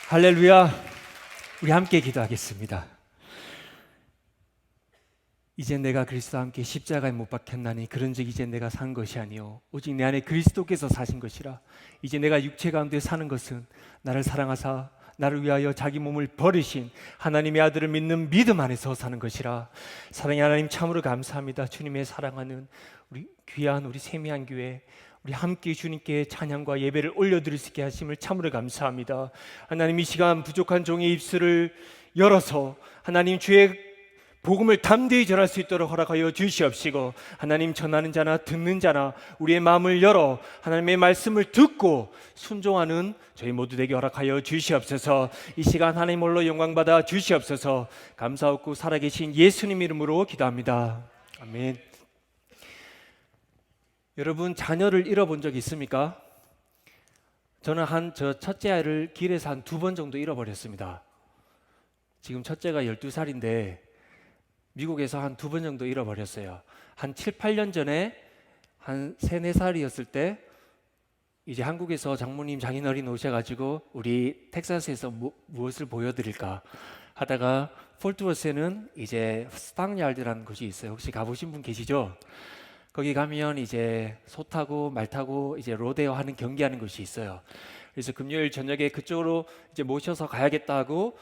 할렐루야. 우리 함께 기도하겠습니다. 이제 내가 그리스도와 함께 십자가에 못 박혔나니 그런즉 이제 내가 산 것이 아니요 오직 내 안에 그리스도께서 사신 것이라. 이제 내가 육체 가운데 사는 것은 나를 사랑하사 나를 위하여 자기 몸을 버리신 하나님의 아들을 믿는 믿음 안에서 사는 것이라. 사랑의 하나님, 참으로 감사합니다. 주님의 사랑하는 우리 귀한 우리 세미한 교회, 우리 함께 주님께 찬양과 예배를 올려드릴 수 있게 하심을 참으로 감사합니다. 하나님, 이 시간 부족한 종의 입술을 열어서 하나님 주의 복음을 담대히 전할 수 있도록 허락하여 주시옵시고, 하나님 전하는 자나 듣는 자나 우리의 마음을 열어 하나님의 말씀을 듣고 순종하는 저희 모두 되게 허락하여 주시옵소서. 이 시간 하나님 홀로 영광 받아 주시옵소서. 감사하고 살아계신 예수님 이름으로 기도합니다. 아멘. 여러분, 자녀를 잃어본 적 있습니까? 저는 저 첫째 아이를 길에서 한 2번 정도 잃어버렸습니다. 지금 첫째가 12살인데 미국에서 한 2번 정도 잃어버렸어요. 한 7, 8년 전에 한 3, 4살이었을 때 이제 한국에서 장모님 장인어른 오셔가지고 우리 텍사스에서 무엇을 보여드릴까 하다가 폴트워스에는 이제 스탕야드라는 곳이 있어요. 혹시 가보신 분 계시죠? 거기 가면 이제 소 타고 말 타고 이제 로데오 하는 경기하는 곳이 있어요. 그래서 금요일 저녁에 그쪽으로 이제 모셔서 가야겠다고,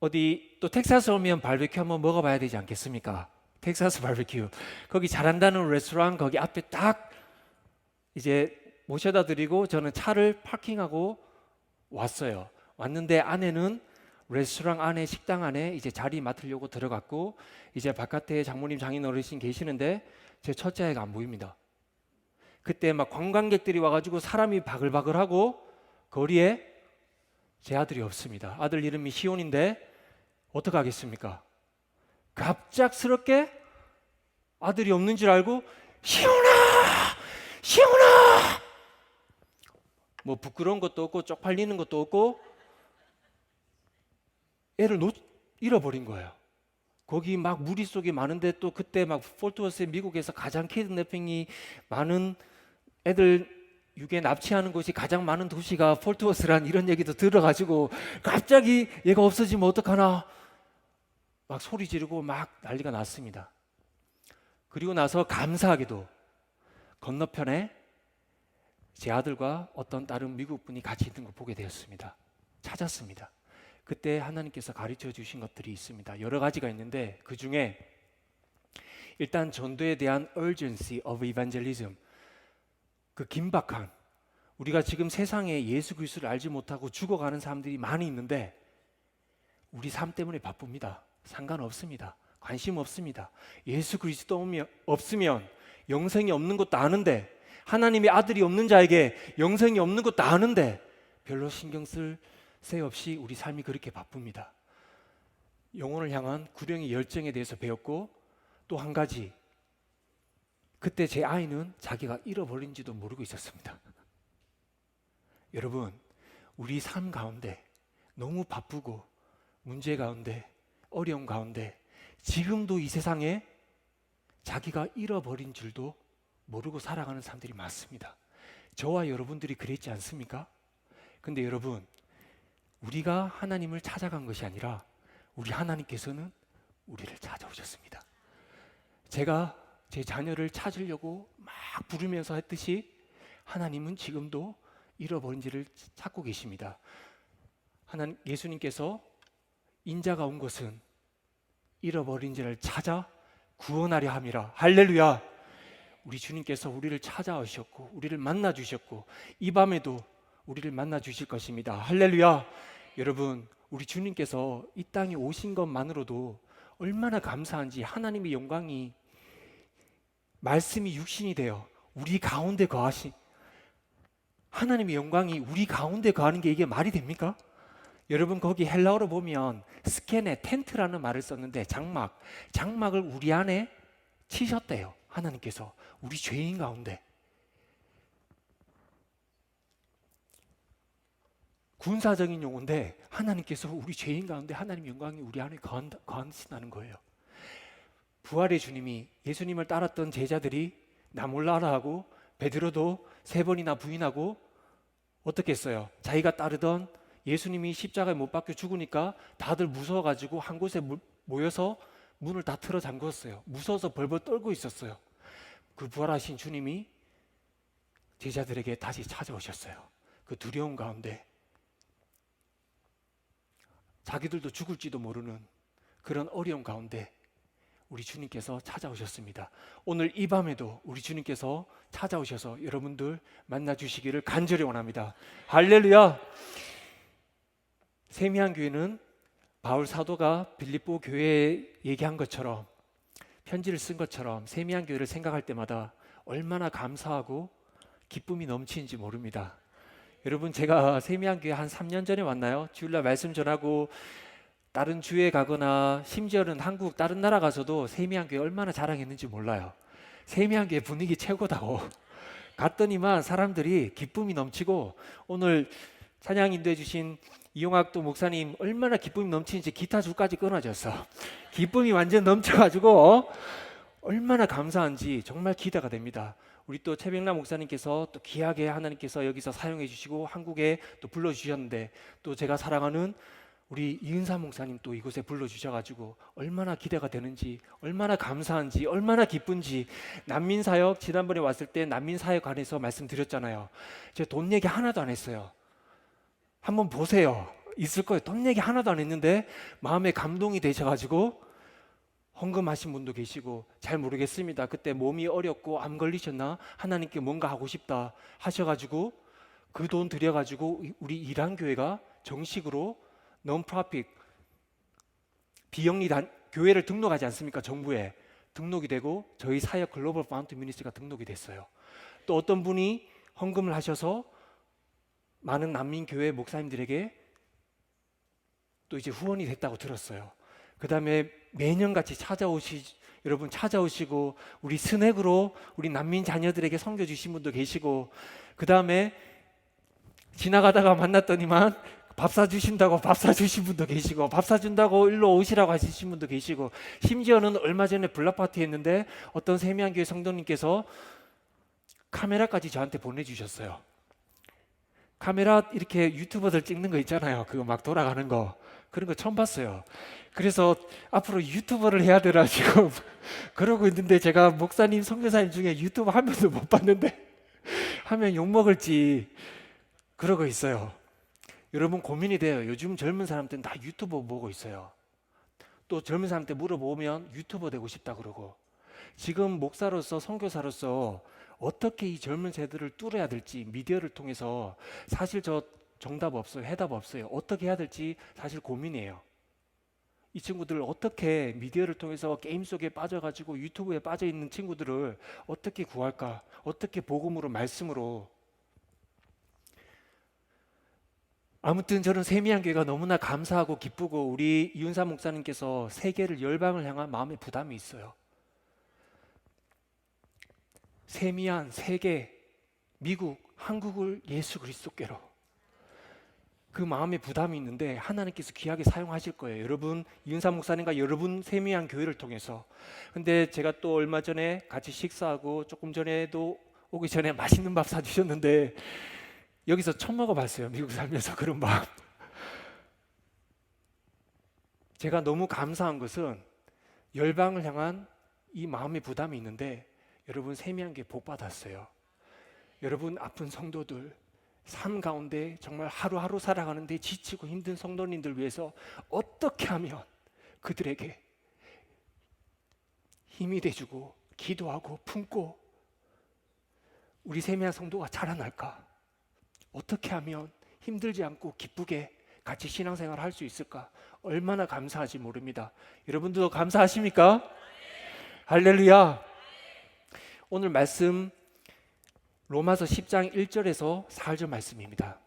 어디 또 텍사스 오면 바베큐 한번 먹어봐야 되지 않겠습니까? 텍사스 바베큐. 거기 잘한다는 레스토랑 거기 앞에 딱 이제 모셔다 드리고 저는 차를 파킹하고 왔어요. 왔는데 안에는 레스토랑 안에, 식당 안에 이제 자리 맡으려고 들어갔고, 이제 바깥에 장모님 장인 어르신 계시는데 제 첫째 아이가 안 보입니다. 그때 막 관광객들이 와가지고 사람이 바글바글하고 거리에 제 아들이 없습니다. 아들 이름이 시온인데 어떡하겠습니까? 갑작스럽게 아들이 없는 줄 알고 시온아! 시온아! 뭐 부끄러운 것도 없고 쪽팔리는 것도 없고 애를 잃어버린 거예요. 거기 막 무리 속에 많은데, 또 그때 막 폴트워스 미국에서 가장 키드내핑이 많은, 애들 유괴 납치하는 곳이 가장 많은 도시가 폴트워스란 이런 얘기도 들어가지고 갑자기 얘가 없어지면 어떡하나 막 소리 지르고 막 난리가 났습니다. 그리고 나서 감사하게도 건너편에 제 아들과 어떤 다른 미국 분이 같이 있는 걸 보게 되었습니다. 찾았습니다. 그때 하나님께서 가르쳐 주신 것들이 있습니다. 여러 가지가 있는데 그 중에 일단 전도에 대한 urgency of evangelism, 그 긴박한, 우리가 지금 세상에 예수 그리스도를 알지 못하고 죽어가는 사람들이 많이 있는데 우리 삶 때문에 바쁩니다. 상관없습니다. 관심 없습니다. 예수 그리스도 없으면 영생이 없는 것도 아는데, 하나님의 아들이 없는 자에게 영생이 없는 것도 아는데 별로 신경 쓸 새 없이 우리 삶이 그렇게 바쁩니다. 영혼을 향한 구령의 열정에 대해서 배웠고, 또 한 가지, 그때 제 아이는 자기가 잃어버린지도 모르고 있었습니다. 여러분, 우리 삶 가운데 너무 바쁘고 문제 가운데 어려움 가운데 지금도 이 세상에 자기가 잃어버린 줄도 모르고 살아가는 사람들이 많습니다. 저와 여러분들이 그랬지 않습니까? 근데 여러분, 우리가 하나님을 찾아간 것이 아니라 우리 하나님께서는 우리를 찾아오셨습니다. 제가 제 자녀를 찾으려고 막 부르면서 했듯이 하나님은 지금도 잃어버린지를 찾고 계십니다. 예수님께서 인자가 온 것은 잃어버린 자를 찾아 구원하려 함이라. 할렐루야. 우리 주님께서 우리를 찾아오셨고 우리를 만나 주셨고 이 밤에도 우리를 만나 주실 것입니다. 할렐루야. 여러분, 우리 주님께서 이 땅에 오신 것만으로도 얼마나 감사한지, 하나님의 영광이, 말씀이 육신이 되어 우리 가운데 거하신 하나님의 영광이 우리 가운데 거하는 게 이게 말이 됩니까? 여러분, 거기 헬라어로 보면 스케네, 텐트라는 말을 썼는데 장막을 우리 안에 치셨대요. 하나님께서 우리 죄인 가운데. 군사적인 용어인데 하나님께서 우리 죄인 가운데 하나님의 영광이 우리 안에 거하신다는 거예요. 부활의 주님이, 예수님을 따랐던 제자들이 나 몰라라 하고 베드로도 3번이나 부인하고 어떻게 했어요? 자기가 따르던 예수님이 십자가에 못 박혀 죽으니까 다들 무서워가지고 한 곳에 모여서 문을 다 틀어 잠궜어요. 무서워서 벌벌 떨고 있었어요. 그 부활하신 주님이 제자들에게 다시 찾아오셨어요. 그 두려움 가운데 자기들도 죽을지도 모르는 그런 어려움 가운데 우리 주님께서 찾아오셨습니다. 오늘 이 밤에도 우리 주님께서 찾아오셔서 여러분들 만나주시기를 간절히 원합니다. 할렐루야! 세미한 교회는 바울 사도가 빌립보 교회에 얘기한 것처럼, 편지를 쓴 것처럼 세미한 교회를 생각할 때마다 얼마나 감사하고 기쁨이 넘치는지 모릅니다. 여러분, 제가 세미한 교회 한 3년 전에 왔나요? 주일날 말씀 전하고 다른 주에 가거나 심지어는 한국 다른 나라 가서도 세미한 교회 얼마나 자랑했는지 몰라요. 세미한 교회 분위기 최고다고 갔더니만 사람들이 기쁨이 넘치고, 오늘 찬양 인도해 주신 이용학도 목사님 얼마나 기쁨이 넘치는지 기타 줄까지 끊어졌어. 기쁨이 완전 넘쳐가지고 얼마나 감사한지 정말 기대가 됩니다. 우리 또 최병남 목사님께서 또 귀하게 하나님께서 여기서 사용해 주시고 한국에 또 불러주셨는데, 또 제가 사랑하는 우리 이은사 목사님 또 이곳에 불러주셔가지고 얼마나 기대가 되는지, 얼마나 감사한지, 얼마나 기쁜지. 난민사역 지난번에 왔을 때 난민사역 관해서 말씀드렸잖아요. 제가 돈 얘기 하나도 안 했어요. 한번 보세요. 있을 거예요. 돈 얘기 하나도 안 했는데 마음에 감동이 되셔가지고 헌금하신 분도 계시고, 잘 모르겠습니다. 그때 몸이 어렵고 암 걸리셨나 하나님께 뭔가 하고 싶다 하셔가지고 그 돈 들여가지고 우리 이란교회가 정식으로 논프로핏 비영리 교회를 등록하지 않습니까? 정부에 등록이 되고 저희 사역 글로벌 파운트 미니스트리가 등록이 됐어요. 또 어떤 분이 헌금을 하셔서 많은 난민교회 목사님들에게 또 이제 후원이 됐다고 들었어요. 그 다음에 매년같이 여러분 찾아오시고 우리 스낵으로 우리 난민 자녀들에게 섬겨주신 분도 계시고, 그 다음에 지나가다가 만났더니만 밥 사주신다고 밥 사주신 분도 계시고, 밥 사준다고 일로 오시라고 하신 분도 계시고, 심지어는 얼마 전에 블락파티 했는데 어떤 세미한교회 성도님께서 카메라까지 저한테 보내주셨어요. 카메라 이렇게 유튜버들 찍는 거 있잖아요. 그거 막 돌아가는 거, 그런 거 처음 봤어요. 그래서 앞으로 유튜버를 해야 되나 지금 그러고 있는데, 제가 목사님 선교사님 중에 유튜브 한 명도 못 봤는데 하면 욕먹을지 그러고 있어요. 여러분, 고민이 돼요. 요즘 젊은 사람들은 다 유튜버 보고 있어요. 또 젊은 사람한테 물어보면 유튜버 되고 싶다 그러고. 지금 목사로서 선교사로서 어떻게 이 젊은 세대를 뚫어야 될지 미디어를 통해서 사실 저 정답 없어요. 해답 없어요. 어떻게 해야 될지 사실 고민이에요. 이 친구들을 어떻게 미디어를 통해서 게임 속에 빠져가지고 유튜브에 빠져있는 친구들을 어떻게 구할까? 어떻게 복음으로 말씀으로. 아무튼 저는 세미한교회가 너무나 감사하고 기쁘고, 우리 이윤사 목사님께서 세계를 열방을 향한 마음의 부담이 있어요. 세미한, 세계, 미국, 한국을 예수 그리스도께로, 그 마음의 부담이 있는데 하나님께서 귀하게 사용하실 거예요. 여러분, 이윤사 목사님과 여러분 세미한 교회를 통해서. 근데 제가 또 얼마 전에 같이 식사하고 조금 전에도 오기 전에 맛있는 밥 사주셨는데 여기서 처음 먹어봤어요. 미국 살면서 그런 밥. 제가 너무 감사한 것은 열방을 향한 이 마음의 부담이 있는데, 여러분 세미한 게 복 받았어요. 여러분 아픈 성도들, 삶 가운데 정말 하루하루 살아가는데 지치고 힘든 성도님들 위해서 어떻게 하면 그들에게 힘이 돼주고 기도하고 품고 우리 세미한 성도가 자라날까? 어떻게 하면 힘들지 않고 기쁘게 같이 신앙생활을 할 수 있을까? 얼마나 감사하지 모릅니다. 여러분들도 감사하십니까? 할렐루야. 오늘 말씀 로마서 10장 1절에서 4절 말씀입니다.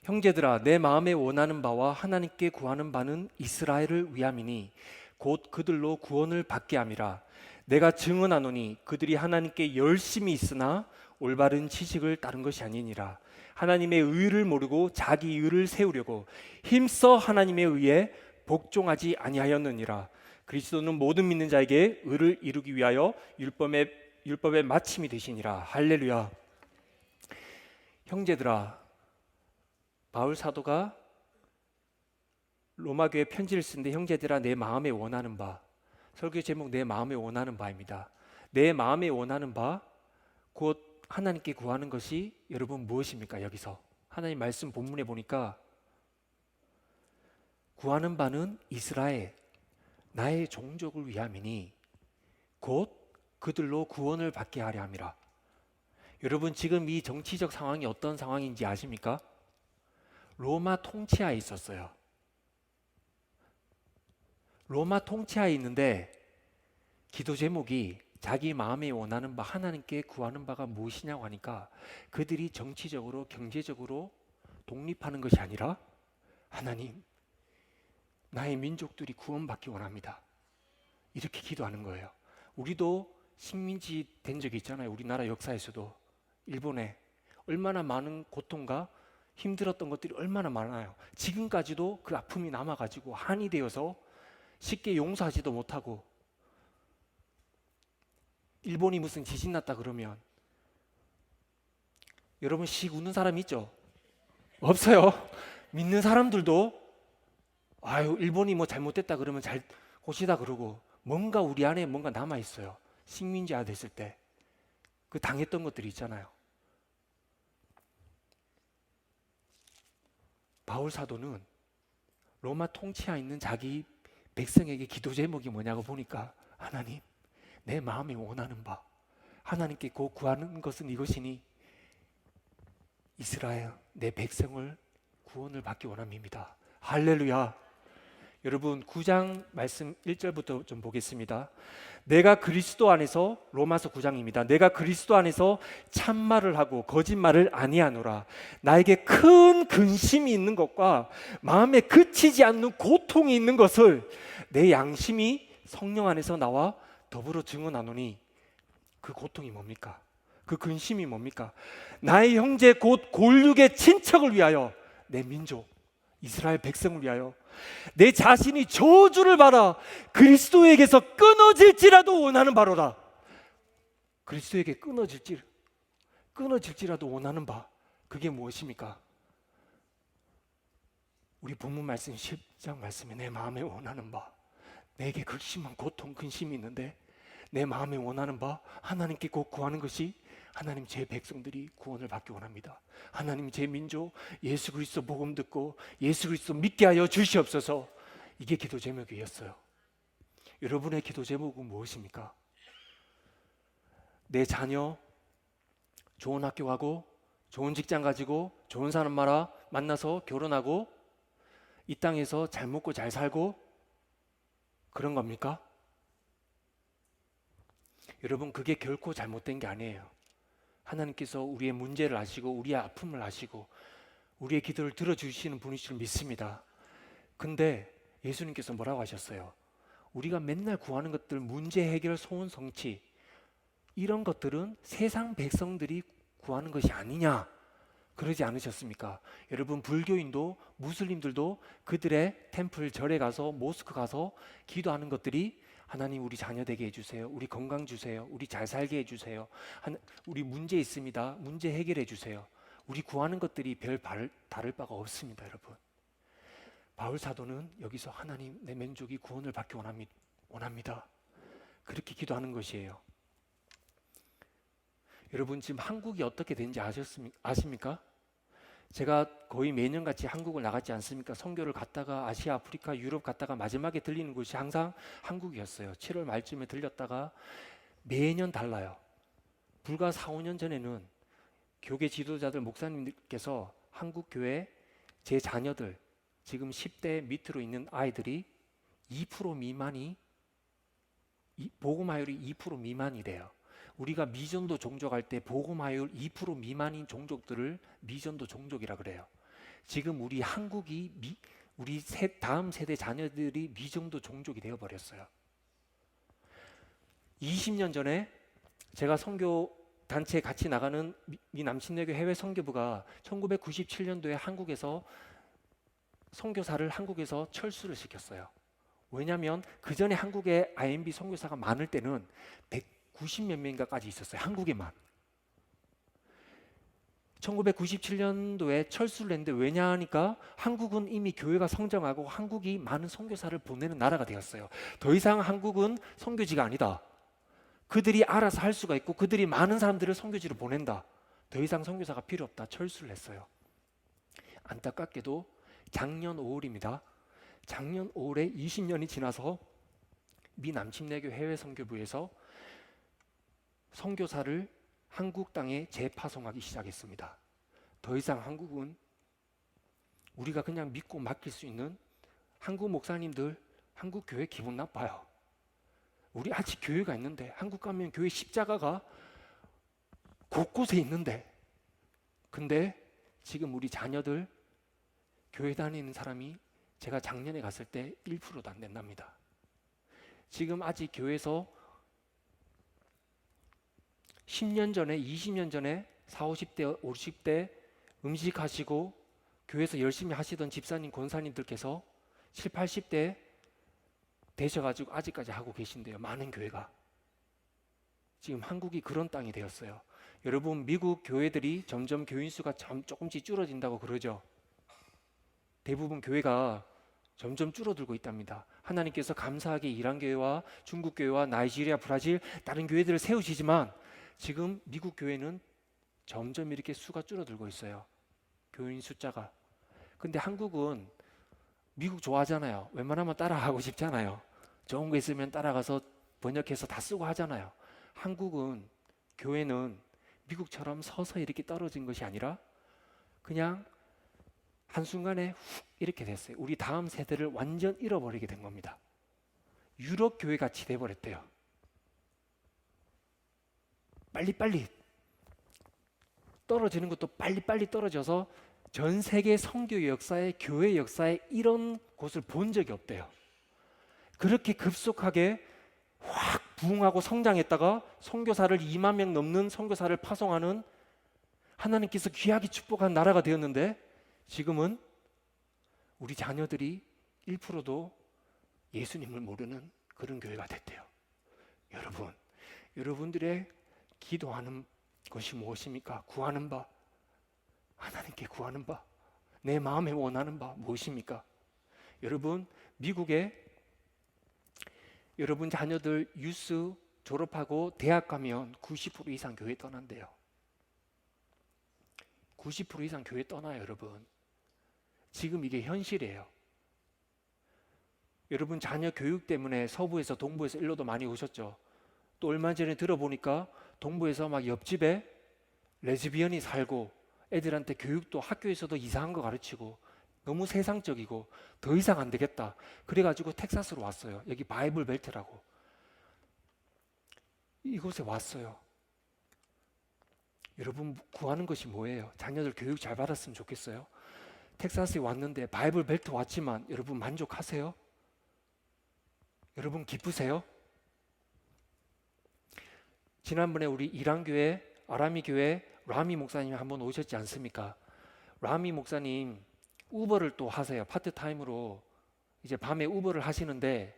형제들아, 내 마음에 원하는 바와 하나님께 구하는 바는 이스라엘을 위함이니 곧 그들로 구원을 받게 함이라. 내가 증언하노니 그들이 하나님께 열심히 있으나 올바른 지식을 따른 것이 아니니라. 하나님의 의를 모르고 자기 의를 세우려고 힘써 하나님의 의에 복종하지 아니하였느니라. 그리스도는 모든 믿는 자에게 의를 이루기 위하여 율법의 마침이 되시니라. 할렐루야. 형제들아, 바울 사도가 로마 교회 편지를 쓰는데 형제들아 내 마음에 원하는 바, 설교 제목 내 마음에 원하는 바입니다. 내 마음에 원하는 바 곧 하나님께 구하는 것이 여러분 무엇입니까? 여기서 하나님 말씀 본문에 보니까 구하는 바는 이스라엘 나의 종족을 위함이니 곧 그들로 구원을 받게 하려 함이라. 여러분 지금 이 정치적 상황이 어떤 상황인지 아십니까? 로마 통치하에 있었어요. 로마 통치하에 있는데 기도 제목이 자기 마음에 원하는 바 하나님께 구하는 바가 무엇이냐고 하니까 그들이 정치적으로 경제적으로 독립하는 것이 아니라 하나님 나의 민족들이 구원받기 원합니다. 이렇게 기도하는 거예요. 우리도 식민지 된 적이 있잖아요. 우리나라 역사에서도 일본에 얼마나 많은 고통과 힘들었던 것들이 얼마나 많아요. 지금까지도 그 아픔이 남아가지고 한이 되어서 쉽게 용서하지도 못하고 일본이 무슨 지진 났다 그러면 여러분 씩 웃는 사람 있죠? 없어요. 믿는 사람들도 아유 일본이 뭐 잘못됐다 그러면 잘 고치다 그러고 뭔가 우리 안에 뭔가 남아 있어요. 식민지화 됐을 때 그 당했던 것들이 있잖아요. 바울 사도는 로마 통치하에 있는 자기 백성에게 기도 제목이 뭐냐고 보니까 하나님 내 마음이 원하는 바 하나님께 곧 구하는 것은 이것이니 이스라엘 내 백성을 구원을 받기 원함입니다. 할렐루야. 여러분 9장 말씀 1절부터 좀 보겠습니다. 내가 그리스도 안에서 로마서 9장입니다. 내가 그리스도 안에서 참말을 하고 거짓말을 아니하노라. 나에게 큰 근심이 있는 것과 마음에 그치지 않는 고통이 있는 것을 내 양심이 성령 안에서 나와 더불어 증언하노니 그 고통이 뭡니까? 그 근심이 뭡니까? 나의 형제 곧 골육의 친척을 위하여 내 민족 이스라엘 백성을 위하여 내 자신이 저주를 받아 그리스도에게서 끊어질지라도 원하는 바로다. 그리스도에게 끊어질지라도 원하는 바 그게 무엇입니까? 우리 본문 말씀 10장 말씀에 내 마음에 원하는 바 내게 극심한 고통 근심이 있는데 내 마음에 원하는 바 하나님께 곧 구하는 것이 하나님 제 백성들이 구원을 받기 원합니다. 하나님 제 민족 예수 그리스도 복음 듣고 예수 그리스도 믿게 하여 주시옵소서. 이게 기도 제목이었어요. 여러분의 기도 제목은 무엇입니까? 내 자녀 좋은 학교 가고 좋은 직장 가지고 좋은 사람 만나서 결혼하고 이 땅에서 잘 먹고 잘 살고 그런 겁니까? 여러분 그게 결코 잘못된 게 아니에요. 하나님께서 우리의 문제를 아시고 우리의 아픔을 아시고 우리의 기도를 들어주시는 분이신 줄 믿습니다. 근데 예수님께서 뭐라고 하셨어요? 우리가 맨날 구하는 것들 문제 해결 소원 성취 이런 것들은 세상 백성들이 구하는 것이 아니냐 그러지 않으셨습니까? 여러분 불교인도 무슬림들도 그들의 템플 절에 가서 모스크 가서 기도하는 것들이 하나님 우리 자녀 되게 해주세요. 우리 건강 주세요. 우리 잘 살게 해주세요. 우리 문제 있습니다. 문제 해결해 주세요. 우리 구하는 것들이 별 다를 바가 없습니다. 여러분 바울 사도는 여기서 하나님 내 민족이 구원을 받기 원합니다. 그렇게 기도하는 것이에요. 여러분 지금 한국이 어떻게 된지 아십니까? 제가 거의 매년같이 한국을 나갔지 않습니까? 선교를 갔다가 아시아, 아프리카, 유럽 갔다가 마지막에 들리는 곳이 항상 한국이었어요. 7월 말쯤에 들렸다가 매년 달라요. 불과 4, 5년 전에는 교계 지도자들 목사님들께서 한국 교회 제 자녀들 지금 10대 밑으로 있는 아이들이 2% 미만이 복음화율이 2% 미만이래요. 우리가 미전도 종족할 때 복음화율 2% 미만인 종족들을 미전도 종족이라 그래요. 지금 우리 한국이 우리 다음 세대 자녀들이 미전도 종족이 되어버렸어요. 20년 전에 제가 선교 단체에 같이 나가는 미 남신내교 해외 선교부가 1997년도에 한국에서 선교사를 한국에서 철수를 시켰어요. 왜냐하면 그 전에 한국에 IMB 선교사가 많을 때는 190몇 명인가까지 있었어요. 한국에만. 1997년도에 철수를 했는데 왜냐 하니까 한국은 이미 교회가 성장하고 한국이 많은 선교사를 보내는 나라가 되었어요. 더 이상 한국은 선교지가 아니다. 그들이 알아서 할 수가 있고 그들이 많은 사람들을 선교지로 보낸다. 더 이상 선교사가 필요 없다. 철수를 했어요. 안타깝게도 작년 5월입니다. 작년 5월에 20년이 지나서 미 남침내교 해외 선교부에서 선교사를 한국 땅에 재파송하기 시작했습니다. 더 이상 한국은 우리가 그냥 믿고 맡길 수 있는 한국 목사님들, 한국 교회 기분 나빠요. 우리 아직 교회가 있는데 한국 가면 교회 십자가가 곳곳에 있는데 근데 지금 우리 자녀들 교회 다니는 사람이 제가 작년에 갔을 때 1%도 안 된답니다. 지금 아직 교회에서 10년 전에 20년 전에 40, 50대 50대 음식 하시고 교회에서 열심히 하시던 집사님 권사님들께서 7, 80대 되셔가지고 아직까지 하고 계신데요. 많은 교회가 지금 한국이 그런 땅이 되었어요. 여러분 미국 교회들이 점점 교인 수가 조금씩 줄어든다고 그러죠. 대부분 교회가 점점 줄어들고 있답니다. 하나님께서 감사하게 이란 교회와 중국 교회와 나이지리아, 브라질 다른 교회들을 세우시지만 지금 미국 교회는 점점 이렇게 수가 줄어들고 있어요. 교인 숫자가. 근데 한국은 미국 좋아하잖아요. 웬만하면 따라하고 싶잖아요. 좋은 거 있으면 따라가서 번역해서 다 쓰고 하잖아요. 한국은 교회는 미국처럼 서서 이렇게 떨어진 것이 아니라 그냥 한순간에 훅 이렇게 됐어요. 우리 다음 세대를 완전 잃어버리게 된 겁니다. 유럽 교회 같이 돼버렸대요. 빨리빨리 떨어지는 것도 빨리빨리 떨어져서 전 세계 선교 역사에 교회 역사에 이런 곳을 본 적이 없대요. 그렇게 급속하게 확 부흥하고 성장했다가 선교사를 2만 명 넘는 선교사를 파송하는 하나님께서 귀하게 축복한 나라가 되었는데 지금은 우리 자녀들이 1%도 예수님을 모르는 그런 교회가 됐대요. 여러분, 여러분들의 기도하는 것이 무엇입니까? 구하는 바, 하나님께 구하는 바, 내 마음에 원하는 바 무엇입니까? 여러분, 미국에 여러분 자녀들 유스 졸업하고 대학 가면 90% 이상 교회 떠난대요. 90% 이상 교회 떠나요, 여러분. 지금 이게 현실이에요. 여러분 자녀 교육 때문에 서부에서 동부에서 일로도 많이 오셨죠. 또 얼마 전에 들어보니까 동부에서 막 옆집에 레즈비언이 살고 애들한테 교육도 학교에서도 이상한 거 가르치고 너무 세상적이고 더 이상 안 되겠다. 그래가지고 텍사스로 왔어요. 여기 바이블 벨트라고. 이곳에 왔어요. 여러분 구하는 것이 뭐예요? 자녀들 교육 잘 받았으면 좋겠어요. 텍사스에 왔는데 바이블 벨트 왔지만 여러분 만족하세요? 여러분 기쁘세요? 지난번에 우리 이란교회, 아라미교회 라미 목사님이 한번 오셨지 않습니까? 라미 목사님 우버를 또 하세요. 파트타임으로 이제 밤에 우버를 하시는데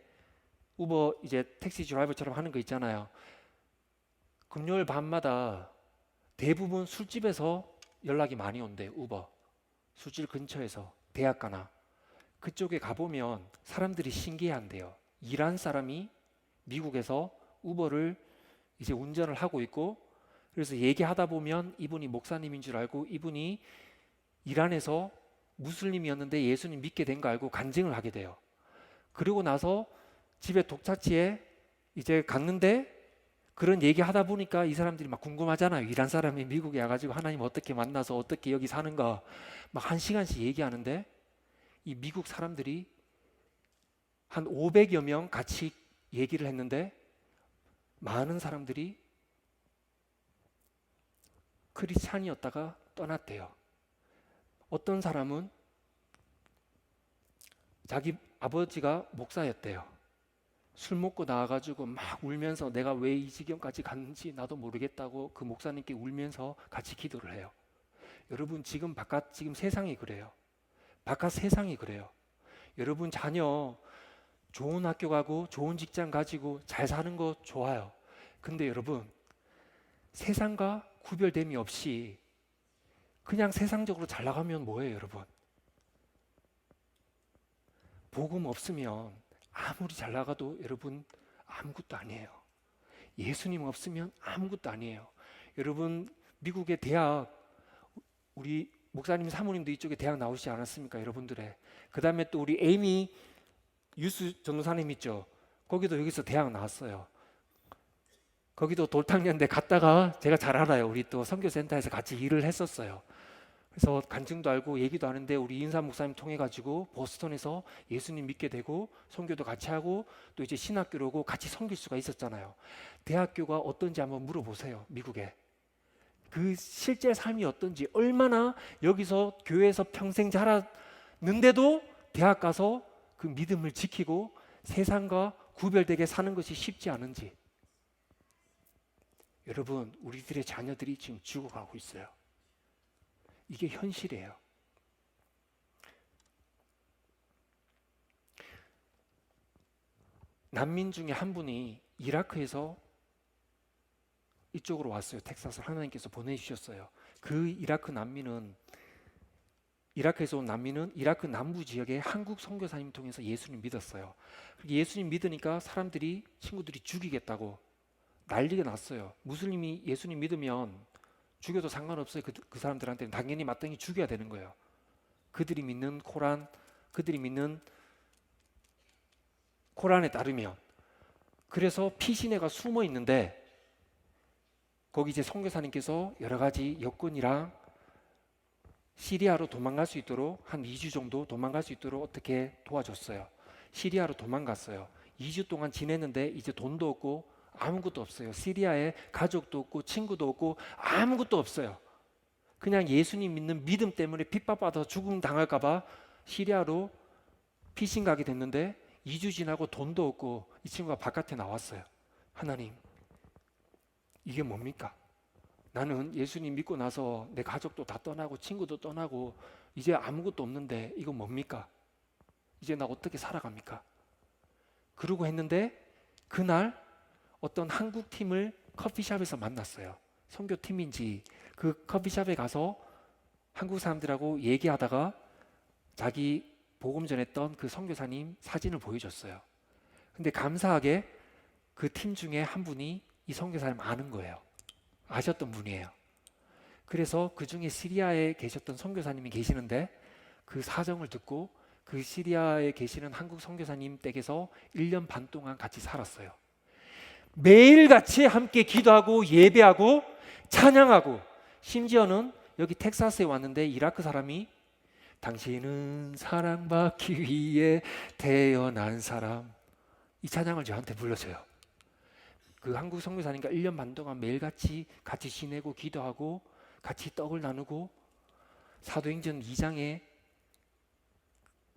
우버 이제 택시 드라이버처럼 하는 거 있잖아요. 금요일 밤마다 대부분 술집에서 연락이 많이 온대요. 우버 술집 근처에서 대학가나 그쪽에 가보면 사람들이 신기해한대요. 이란 사람이 미국에서 우버를 이제 운전을 하고 있고 그래서 얘기하다 보면 이분이 목사님인 줄 알고 이분이 이란에서 무슬림이었는데 예수님 믿게 된 거 알고 간증을 하게 돼요. 그리고 나서 집에 독자치에 이제 갔는데 그런 얘기하다 보니까 이 사람들이 막 궁금하잖아요. 이란 사람이 미국에 와가지고 하나님 어떻게 만나서 어떻게 여기 사는가 막 1시간씩 얘기하는데 이 미국 사람들이 한 500여 명 같이 얘기를 했는데 많은 사람들이 크리스찬이었다가 떠났대요. 어떤 사람은 자기 아버지가 목사였대요. 술 먹고 나와가지고 막 울면서 내가 왜 이 지경까지 갔는지 나도 모르겠다고 그 목사님께 울면서 같이 기도를 해요. 여러분 지금 지금 세상이 그래요. 바깥 세상이 그래요. 여러분 자녀 좋은 학교 가고 좋은 직장 가지고 잘 사는 거 좋아요. 근데 여러분 세상과 구별됨이 없이 그냥 세상적으로 잘 나가면 뭐예요, 여러분? 복음 없으면 아무리 잘 나가도 여러분 아무것도 아니에요. 예수님 없으면 아무것도 아니에요. 여러분 미국의 대학, 우리 목사님 사모님도 이쪽에 대학 나오시지 않았습니까? 여러분들의. 그 다음에 또 우리 에이미 유수 전도사님 있죠? 거기도 여기서 대학 나왔어요. 거기도 돌탕년대 갔다가 제가 잘 알아요. 우리 또 선교센터에서 같이 일을 했었어요. 그래서 간증도 알고 얘기도 하는데 우리 인사 목사님 통해 가지고 보스턴에서 예수님 믿게 되고 선교도 같이 하고 또 이제 신학교로 오고 같이 섬길 수가 있었잖아요. 대학교가 어떤지 한번 물어보세요. 미국에. 그 실제 삶이 어떤지, 얼마나 여기서 교회에서 평생 자랐는데도 대학 가서 그 믿음을 지키고 세상과 구별되게 사는 것이 쉽지 않은지. 여러분, 우리들의 자녀들이 지금 죽어가고 있어요. 이게 현실이에요. 난민 중에 한 분이 이라크에서 이쪽으로 왔어요. 텍사스 하나님께서 보내주셨어요. 그 이라크에서 온 난민은 이라크 남부 지역의 한국 선교사님 통해서 예수님 믿었어요. 예수님 믿으니까 친구들이 죽이겠다고 난리가 났어요. 무슬림이 예수님 믿으면 죽여도 상관없어요. 그 사람들한테는 당연히 마땅히 죽여야 되는 거예요. 그들이 믿는 코란에 따르면. 그래서 피신해가 숨어 있는데 거기 이제 선교사님께서 여러 가지 여건이랑 시리아로 도망갈 수 있도록 한 2주 정도 도망갈 수 있도록 어떻게 도와줬어요. 시리아로 도망갔어요. 2주 동안 지냈는데 이제 돈도 없고 아무것도 없어요. 시리아에 가족도 없고 친구도 없고 아무것도 없어요. 그냥 예수님 믿는 믿음 때문에 핍박받아서 죽음 당할까 봐 시리아로 피신 가게 됐는데 2주 지나고 돈도 없고 이 친구가 바깥에 나왔어요. 하나님, 이게 뭡니까? 나는 예수님 믿고 나서 내 가족도 다 떠나고 친구도 떠나고 이제 아무것도 없는데 이거 뭡니까? 이제 나 어떻게 살아갑니까? 그러고 했는데 그날 어떤 한국 팀을 커피숍에서 만났어요. 선교팀인지 그 커피숍에 가서 한국 사람들하고 얘기하다가 자기 복음 전했던 그 선교사님 사진을 보여줬어요. 근데 감사하게 그 팀 중에 한 분이 이 선교사님 아는 거예요. 아셨던 분이에요. 그래서 그 중에 시리아에 계셨던 선교사님이 계시는데 그 사정을 듣고 그 시리아에 계시는 한국 선교사님 댁에서 1년 반 동안 같이 살았어요. 매일같이 함께 기도하고 예배하고 찬양하고, 심지어는 여기 텍사스에 왔는데 이라크 사람이 당신은 사랑받기 위해 태어난 사람, 이 찬양을 저한테 불러줘요. 그 한국 선교사님과 1년 반 동안 매일같이 같이 지내고 기도하고 같이 떡을 나누고 사도행전 2장에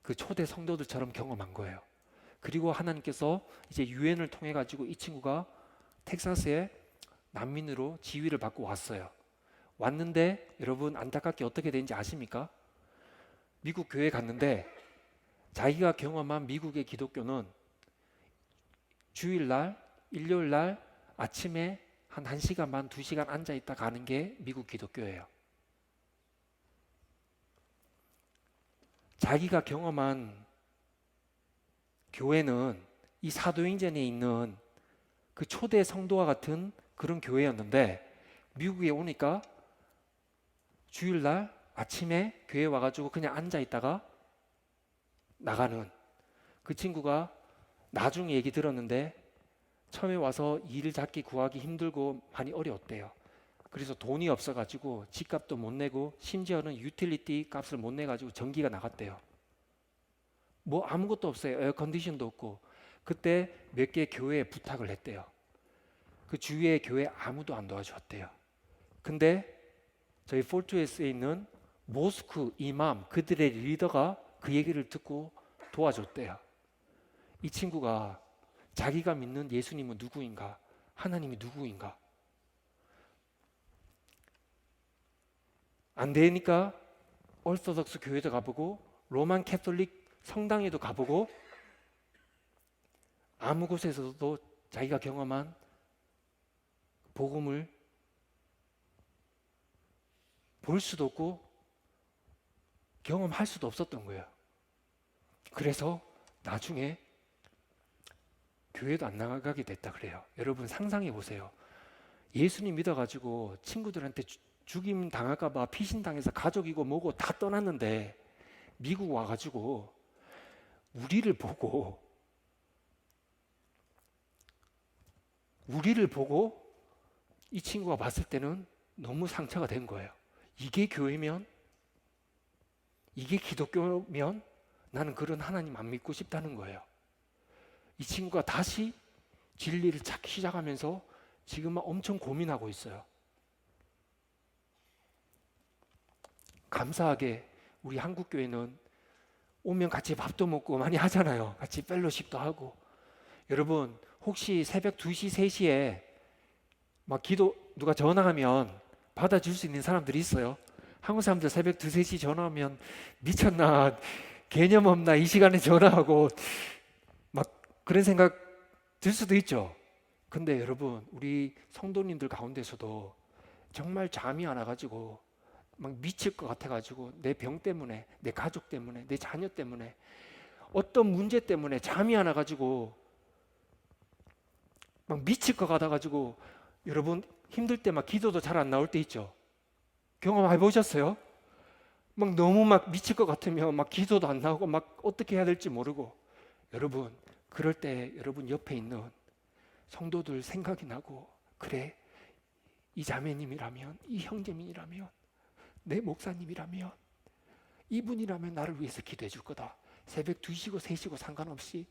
그 초대 성도들처럼 경험한 거예요. 그리고 하나님께서 이제 유엔을 통해 가지고 이 친구가 텍사스에 난민으로 지위를 받고 왔어요. 왔는데 여러분 안타깝게 어떻게 되는지 아십니까? 미국 교회에 갔는데 자기가 경험한 미국의 기독교는 주일날, 일요일날 아침에 한 1시간 반, 2시간 앉아있다 가는 게 미국 기독교예요. 자기가 경험한 교회는 이 사도행전에 있는 그 초대 성도와 같은 그런 교회였는데 미국에 오니까 주일날 아침에 교회 와가지고 그냥 앉아있다가 나가는, 그 친구가 나중에 얘기 들었는데 처음에 와서 일 잡기 구하기 힘들고 많이 어려웠대요. 그래서 돈이 없어가지고 집값도 못 내고 심지어는 유틸리티 값을 못 내가지고 전기가 나갔대요. 뭐 아무것도 없어요. 에어컨디션도 없고. 그때 몇 개 교회에 부탁을 했대요. 그 주위의 교회 아무도 안 도와주었대요. 근데 저희 폴트웨스에 있는 모스크 이맘, 그들의 리더가 그 얘기를 듣고 도와줬대요. 이 친구가 자기가 믿는 예수님은 누구인가, 하나님이 누구인가, 안 되니까 orthodox 교회도 가보고 로만 캐톨릭 성당에도 가보고 아무 곳에서도 자기가 경험한 복음을 볼 수도 없고 경험할 수도 없었던 거예요. 그래서 나중에 교회도 안 나가게 됐다 그래요. 여러분 상상해 보세요. 예수님 믿어가지고 친구들한테 죽임 당할까봐 피신당해서 가족이고 뭐고 다 떠났는데 미국 와가지고 우리를 보고 이 친구가 봤을 때는 너무 상처가 된 거예요. 이게 교회면? 이게 기독교면? 나는 그런 하나님 안 믿고 싶다는 거예요. 이 친구가 다시 진리를 찾기 시작하면서 지금 엄청 고민하고 있어요. 감사하게 우리 한국교회는 오면 같이 밥도 먹고 많이 하잖아요. 같이 펠로십도 하고. 여러분 혹시 새벽 2시, 3시에 막 기도 누가 전화하면 받아줄 수 있는 사람들이 있어요? 한국 사람들 새벽 2, 3시 전화하면 미쳤나, 개념 없나, 이 시간에 전화하고 막 그런 생각 들 수도 있죠. 근데 여러분 우리 성도님들 가운데서도 정말 잠이 안 와가지고 막 미칠 것 같아가지고 내 병 때문에, 내 가족 때문에, 내 자녀 때문에, 어떤 문제 때문에 잠이 안 와가지고 막 미칠 것 같아가지고 여러분 힘들 때 막 기도도 잘 안 나올 때 있죠. 경험해 보셨어요? 막 너무 막 미칠 것 같으면 막 기도도 안 나오고 막 어떻게 해야 될지 모르고. 여러분 그럴 때 여러분 옆에 있는 성도들 생각이 나고, 그래 이 자매님이라면, 이 형제님이라면, 내 목사님이라면, 이분이라면 나를 위해서 기도해 줄 거다. 새벽 2시고 3시고 상관없이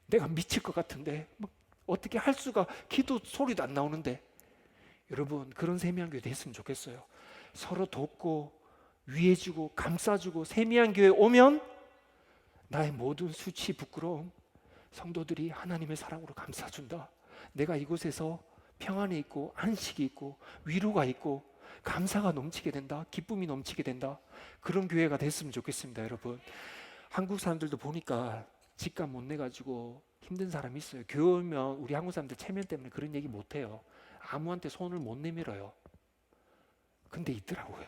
내가 미칠 것 같은데 막 어떻게 할 수가, 기도 소리도 안 나오는데. 여러분 그런 세미한교회 됐으면 좋겠어요. 서로 돕고 위해주고 감싸주고. 세미한교회 오면 나의 모든 수치 부끄러움 성도들이 하나님의 사랑으로 감싸준다. 내가 이곳에서 평안이 있고 안식이 있고 위로가 있고 감사가 넘치게 된다. 기쁨이 넘치게 된다. 그런 교회가 됐으면 좋겠습니다. 여러분 한국 사람들도 보니까 집값 못 내가지고 힘든 사람이 있어요. 교회 오면 우리 한국 사람들 체면 때문에 그런 얘기 못해요. 아무한테 손을 못 내밀어요. 근데 있더라고요.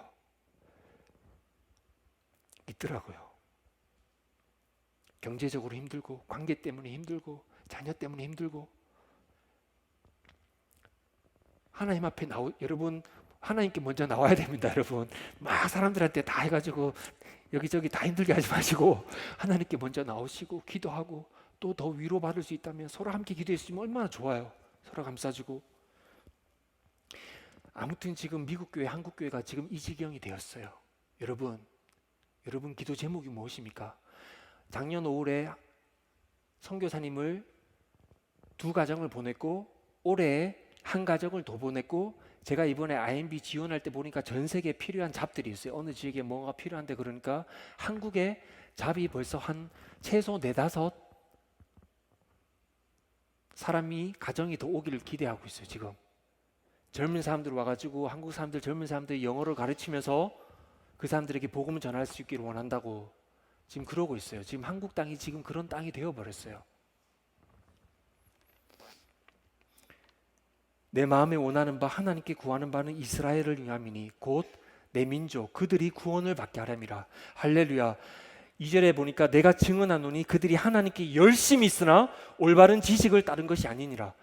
경제적으로 힘들고, 관계 때문에 힘들고, 자녀 때문에 힘들고. 하나님 앞에 여러분 하나님께 먼저 나와야 됩니다. 여러분 막 사람들한테 다 해가지고 여기저기 다 힘들게 하지 마시고 하나님께 먼저 나오시고 기도하고, 또 더 위로받을 수 있다면 서로 함께 기도했으면 얼마나 좋아요. 서로 감싸주고. 아무튼 지금 미국 교회, 한국 교회가 지금 이 지경이 되었어요. 여러분 기도 제목이 무엇입니까? 작년 5월에 선교사님을 2가정을 보냈고, 올해 1가정을 더 보냈고, 제가 이번에 IMB 지원할 때 보니까 전 세계에 필요한 잡들이 있어요. 어느 지역에 뭐가 필요한데, 그러니까 한국에 잡이 벌써 한 최소 4-5 사람이, 가정이 더 오기를 기대하고 있어요. 지금 젊은 사람들 와가지고 한국 사람들, 젊은 사람들이 영어를 가르치면서 그 사람들에게 복음을 전할 수 있기를 원한다고 지금 그러고 있어요. 지금 한국 땅이 지금 그런 땅이 되어버렸어요. 내 마음에 원하는 바, 하나님께 구하는 바는 이스라엘을 위함이니 곧 내 민족 그들이 구원을 받게 하렴이라. 할렐루야. 2절에 보니까 내가 증언하노니 그들이 하나님께 열심히 있으나 올바른 지식을 따른 것이 아니니라.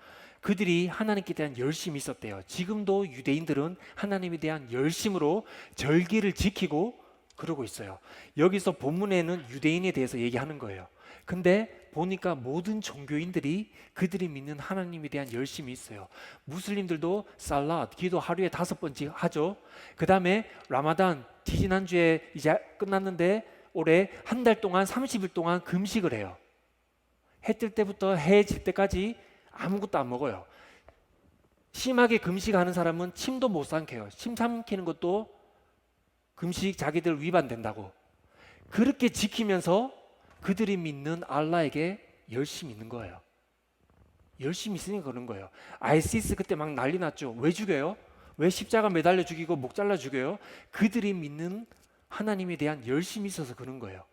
그들이 하나님께 대한 열심이 있었대요. 지금도 유대인들은 하나님에 대한 열심으로 절기를 지키고 그러고 있어요. 여기서 본문에는 유대인에 대해서 얘기하는 거예요. 근데 보니까 모든 종교인들이 그들이 믿는 하나님에 대한 열심이 있어요. 무슬림들도 살랏, 기도 하루에 5번씩 하죠. 그 다음에 라마단, 지지난주에 이제 끝났는데 올해 한 달 동안 30일 동안 금식을 해요. 해 뜰 때부터 해 질 때까지 아무것도 안 먹어요. 심하게 금식하는 사람은 침도 못 삼켜요. 침 삼키는 것도 금식 자기들 위반된다고. 그렇게 지키면서 그들이 믿는 알라에게 열심히 있는 거예요. 열심히 있으니까 그런 거예요. 아이시스 그때 막 난리 났죠. 왜 죽여요? 왜 십자가 매달려 죽이고 목 잘라 죽여요? 그들이 믿는 하나님에 대한 열심이 있어서 그런 거예요.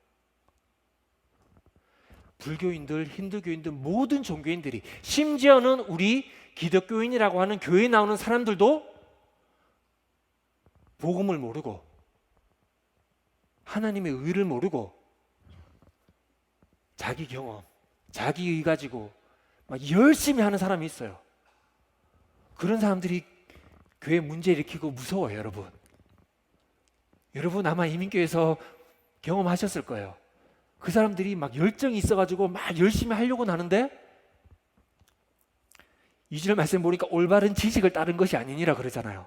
불교인들, 힌두교인들, 모든 종교인들이, 심지어는 우리 기독교인이라고 하는 교회에 나오는 사람들도 복음을 모르고 하나님의 의를 모르고 자기 경험, 자기 의 가지고 막 열심히 하는 사람이 있어요. 그런 사람들이 교회 문제 일으키고 무서워요, 여러분. 여러분 아마 이민교회에서 경험하셨을 거예요. 그 사람들이 막 열정이 있어가지고 막 열심히 하려고 하는데 2절 말씀 보니까 올바른 지식을 따른 것이 아니니라 그러잖아요.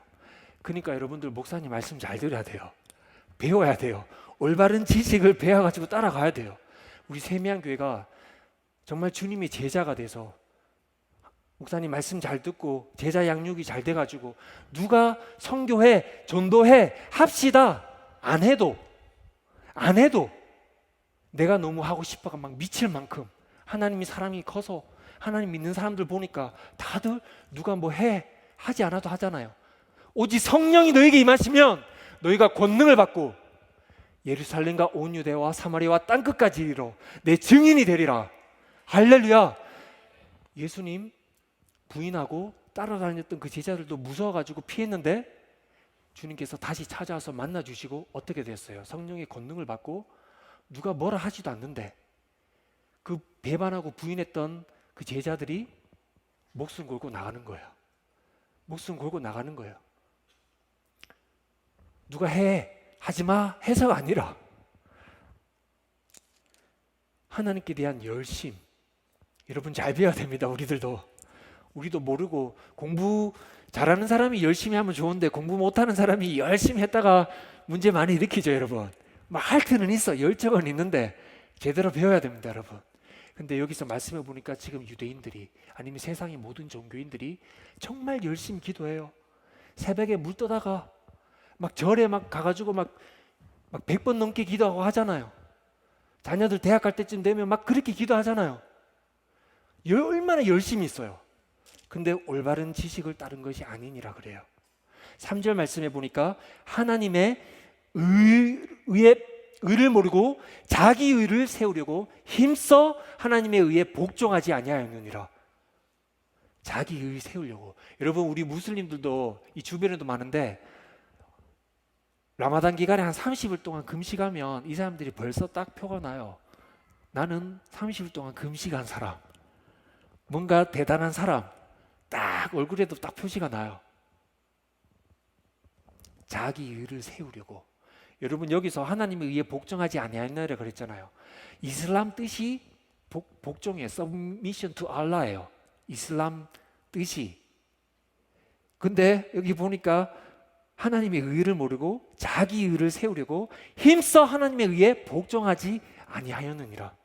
그러니까 여러분들 목사님 말씀 잘 들어야 돼요. 배워야 돼요. 올바른 지식을 배워가지고 따라가야 돼요. 우리 세미한 교회가 정말 주님의 제자가 돼서 목사님 말씀 잘 듣고 제자 양육이 잘 돼가지고 누가 선교해, 전도해, 합시다 안 해도 내가 너무 하고 싶어가 막 미칠 만큼 하나님이 사람이 커서 하나님 믿는 사람들 보니까 다들 누가 뭐 해 하지 않아도 하잖아요. 오직 성령이 너에게 임하시면 너희가 권능을 받고 예루살렘과 온 유대와 사마리아와 땅끝까지 이르러 내 증인이 되리라. 할렐루야. 예수님 부인하고 따라다녔던 그 제자들도 무서워가지고 피했는데 주님께서 다시 찾아와서 만나주시고 어떻게 됐어요? 성령의 권능을 받고 누가 뭐라 하지도 않는데 그 배반하고 부인했던 그 제자들이 목숨 걸고 나가는 거예요. 목숨 걸고 나가는 거예요. 누가 하지마 해서가 아니라 하나님께 대한 열심. 여러분 잘 배워야 됩니다. 우리도 모르고 공부 잘하는 사람이 열심히 하면 좋은데 공부 못하는 사람이 열심히 했다가 문제 많이 일으키죠, 여러분. 막 할 때는 있어, 열정은 있는데 제대로 배워야 됩니다, 여러분. 근데 여기서 말씀해 보니까 지금 유대인들이 아니면 세상의 모든 종교인들이 정말 열심히 기도해요. 새벽에 물 떠다가 막 절에 막 가가지고 막 100번 넘게 기도하고 하잖아요. 자녀들 대학 갈 때쯤 되면 막 그렇게 기도하잖아요. 얼마나 열심히 있어요. 근데 올바른 지식을 따른 것이 아니니라 그래요. 3절 말씀해 보니까 하나님의 의를 모르고 자기 의를 세우려고 힘써 하나님의 의에 복종하지 아니하였느니라. 자기 의 세우려고. 여러분 우리 무슬림들도 이 주변에도 많은데 라마단 기간에 한 30일 동안 금식하면 이 사람들이 벌써 딱 표가 나요. 나는 30일 동안 금식한 사람, 뭔가 대단한 사람, 딱 얼굴에도 딱 표시가 나요. 자기 의를 세우려고. 여러분 여기서 하나님의 의에 복종하지 아니하였느니라 그랬잖아요. 이슬람 뜻이 복종이에요. Submission to Allah예요. 이슬람 뜻이. 근데 여기 보니까 하나님의 의를 모르고 자기 의를 세우려고 힘써 하나님의 의에 복종하지 아니하였느니라.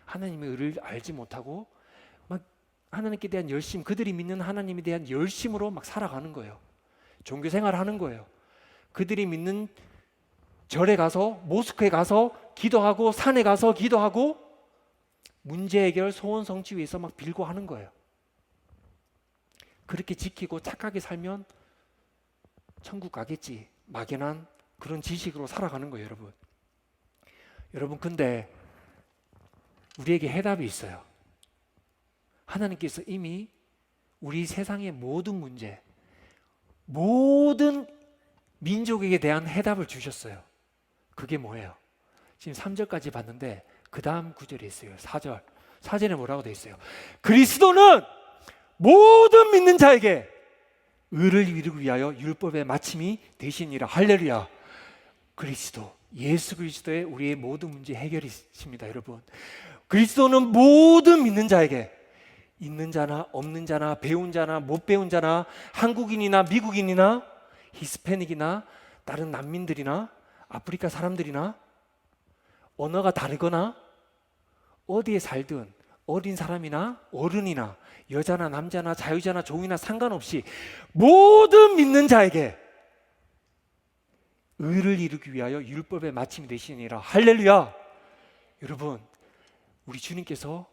하나님의 의를 알지 못하고 막 하나님께 대한 열심, 그들이 믿는 하나님에 대한 열심으로 막 살아가는 거예요. 종교 생활을 하는 거예요. 그들이 믿는 절에 가서, 모스크에 가서 기도하고, 산에 가서 기도하고, 문제 해결, 소원 성취 위해서 막 빌고 하는 거예요. 그렇게 지키고 착하게 살면 천국 가겠지, 막연한 그런 지식으로 살아가는 거예요, 여러분. 여러분 근데 우리에게 해답이 있어요. 하나님께서 이미 우리 세상의 모든 문제, 모든 민족에게 대한 해답을 주셨어요. 그게 뭐예요? 지금 3절까지 봤는데 그 다음 구절에 있어요. 4절. 4절에 뭐라고 되어 있어요? 그리스도는 모든 믿는 자에게 의를 이루기 위하여 율법의 마침이 되시니라. 할렐루야. 그리스도, 예수 그리스도의 우리의 모든 문제 해결이십니다, 여러분. 그리스도는 모든 믿는 자에게, 있는 자나 없는 자나 배운 자나 못 배운 자나 한국인이나 미국인이나 히스패닉이나 다른 난민들이나 아프리카 사람들이나 언어가 다르거나 어디에 살든 어린 사람이나 어른이나 여자나 남자나 자유자나 종이나 상관없이 모든 믿는 자에게 의를 이루기 위하여 율법의 마침이 되시니라. 할렐루야. 여러분 우리 주님께서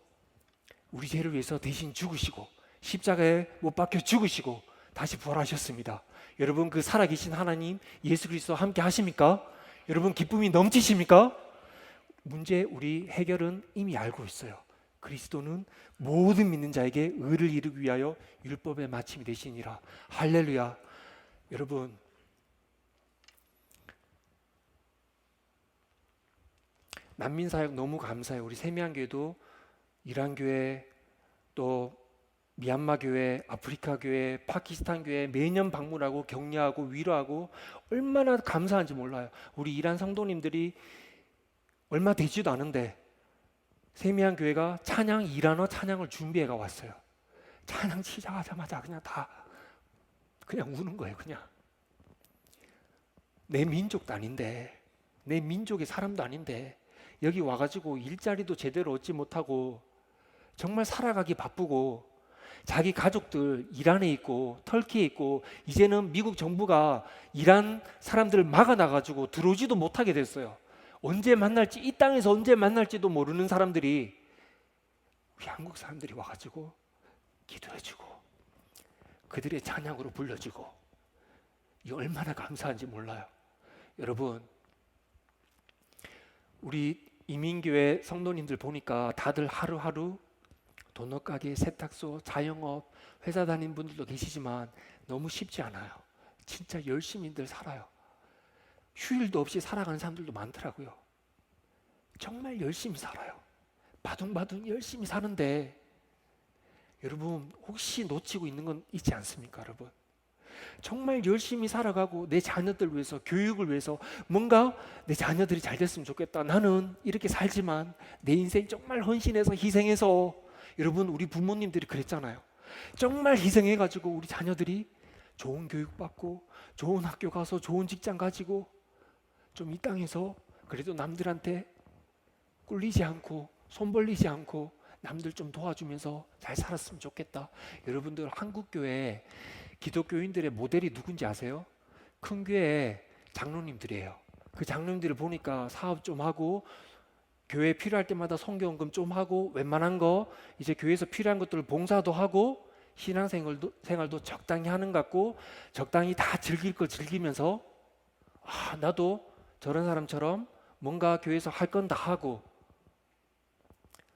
우리 죄를 위해서 대신 죽으시고 십자가에 못 박혀 죽으시고 다시 부활하셨습니다. 여러분 그 살아계신 하나님 예수 그리스도와 함께 하십니까? 여러분 기쁨이 넘치십니까? 문제 우리 해결은 이미 알고 있어요. 그리스도는 모든 믿는 자에게 의를 이루기 위하여 율법의 마침이 되시니라. 할렐루야. 여러분 난민 사역 너무 감사해요. 우리 세미안교회도 이란 교회, 또 미얀마 교회, 아프리카 교회, 파키스탄 교회 매년 방문하고 격려하고 위로하고 얼마나 감사한지 몰라요. 우리 이란 성도님들이 얼마 되지도 않은데 세미안 교회가 찬양, 이란어 찬양을 준비해가 왔어요. 찬양 시작하자마자 그냥 다 그냥 우는 거예요. 그냥 내 민족도 아닌데, 내 민족의 사람도 아닌데 여기 와가지고 일자리도 제대로 얻지 못하고 정말 살아가기 바쁘고 자기 가족들 이란에 있고 터키에 있고 이제는 미국 정부가 이란 사람들을 막아놔가지고 들어오지도 못하게 됐어요. 언제 만날지, 이 땅에서 언제 만날지도 모르는 사람들이 우리 한국 사람들이 와가지고 기도해주고 그들의 찬양으로 불러주고, 이 얼마나 감사한지 몰라요. 여러분, 우리 이민교회 성도님들 보니까 다들 하루하루 도넛가게, 세탁소, 자영업, 회사 다니는 분들도 계시지만 너무 쉽지 않아요. 진짜 열심히들 살아요. 휴일도 없이 살아가는 사람들도 많더라고요. 정말 열심히 살아요. 바둥바둥 열심히 사는데 여러분 혹시 놓치고 있는 건 있지 않습니까? 여러분 정말 열심히 살아가고 내 자녀들 위해서, 교육을 위해서 뭔가 내 자녀들이 잘 됐으면 좋겠다. 나는 이렇게 살지만 내 인생 정말 헌신해서 희생해서, 여러분 우리 부모님들이 그랬잖아요. 정말 희생해가지고 우리 자녀들이 좋은 교육 받고 좋은 학교 가서 좋은 직장 가지고 좀 이 땅에서 그래도 남들한테 꿀리지 않고 손 벌리지 않고 남들 좀 도와주면서 잘 살았으면 좋겠다. 여러분들 한국교회 기독교인들의 모델이 누군지 아세요? 큰 교회 장로님들이에요. 그 장로님들을 보니까 사업 좀 하고 교회 필요할 때마다 선교헌금 좀 하고 웬만한 거 이제 교회에서 필요한 것들을 봉사도 하고 신앙생활도 적당히 하는 것 같고 적당히 다 즐길 거 즐기면서 나도 저런 사람처럼 뭔가 교회에서 할 건 다 하고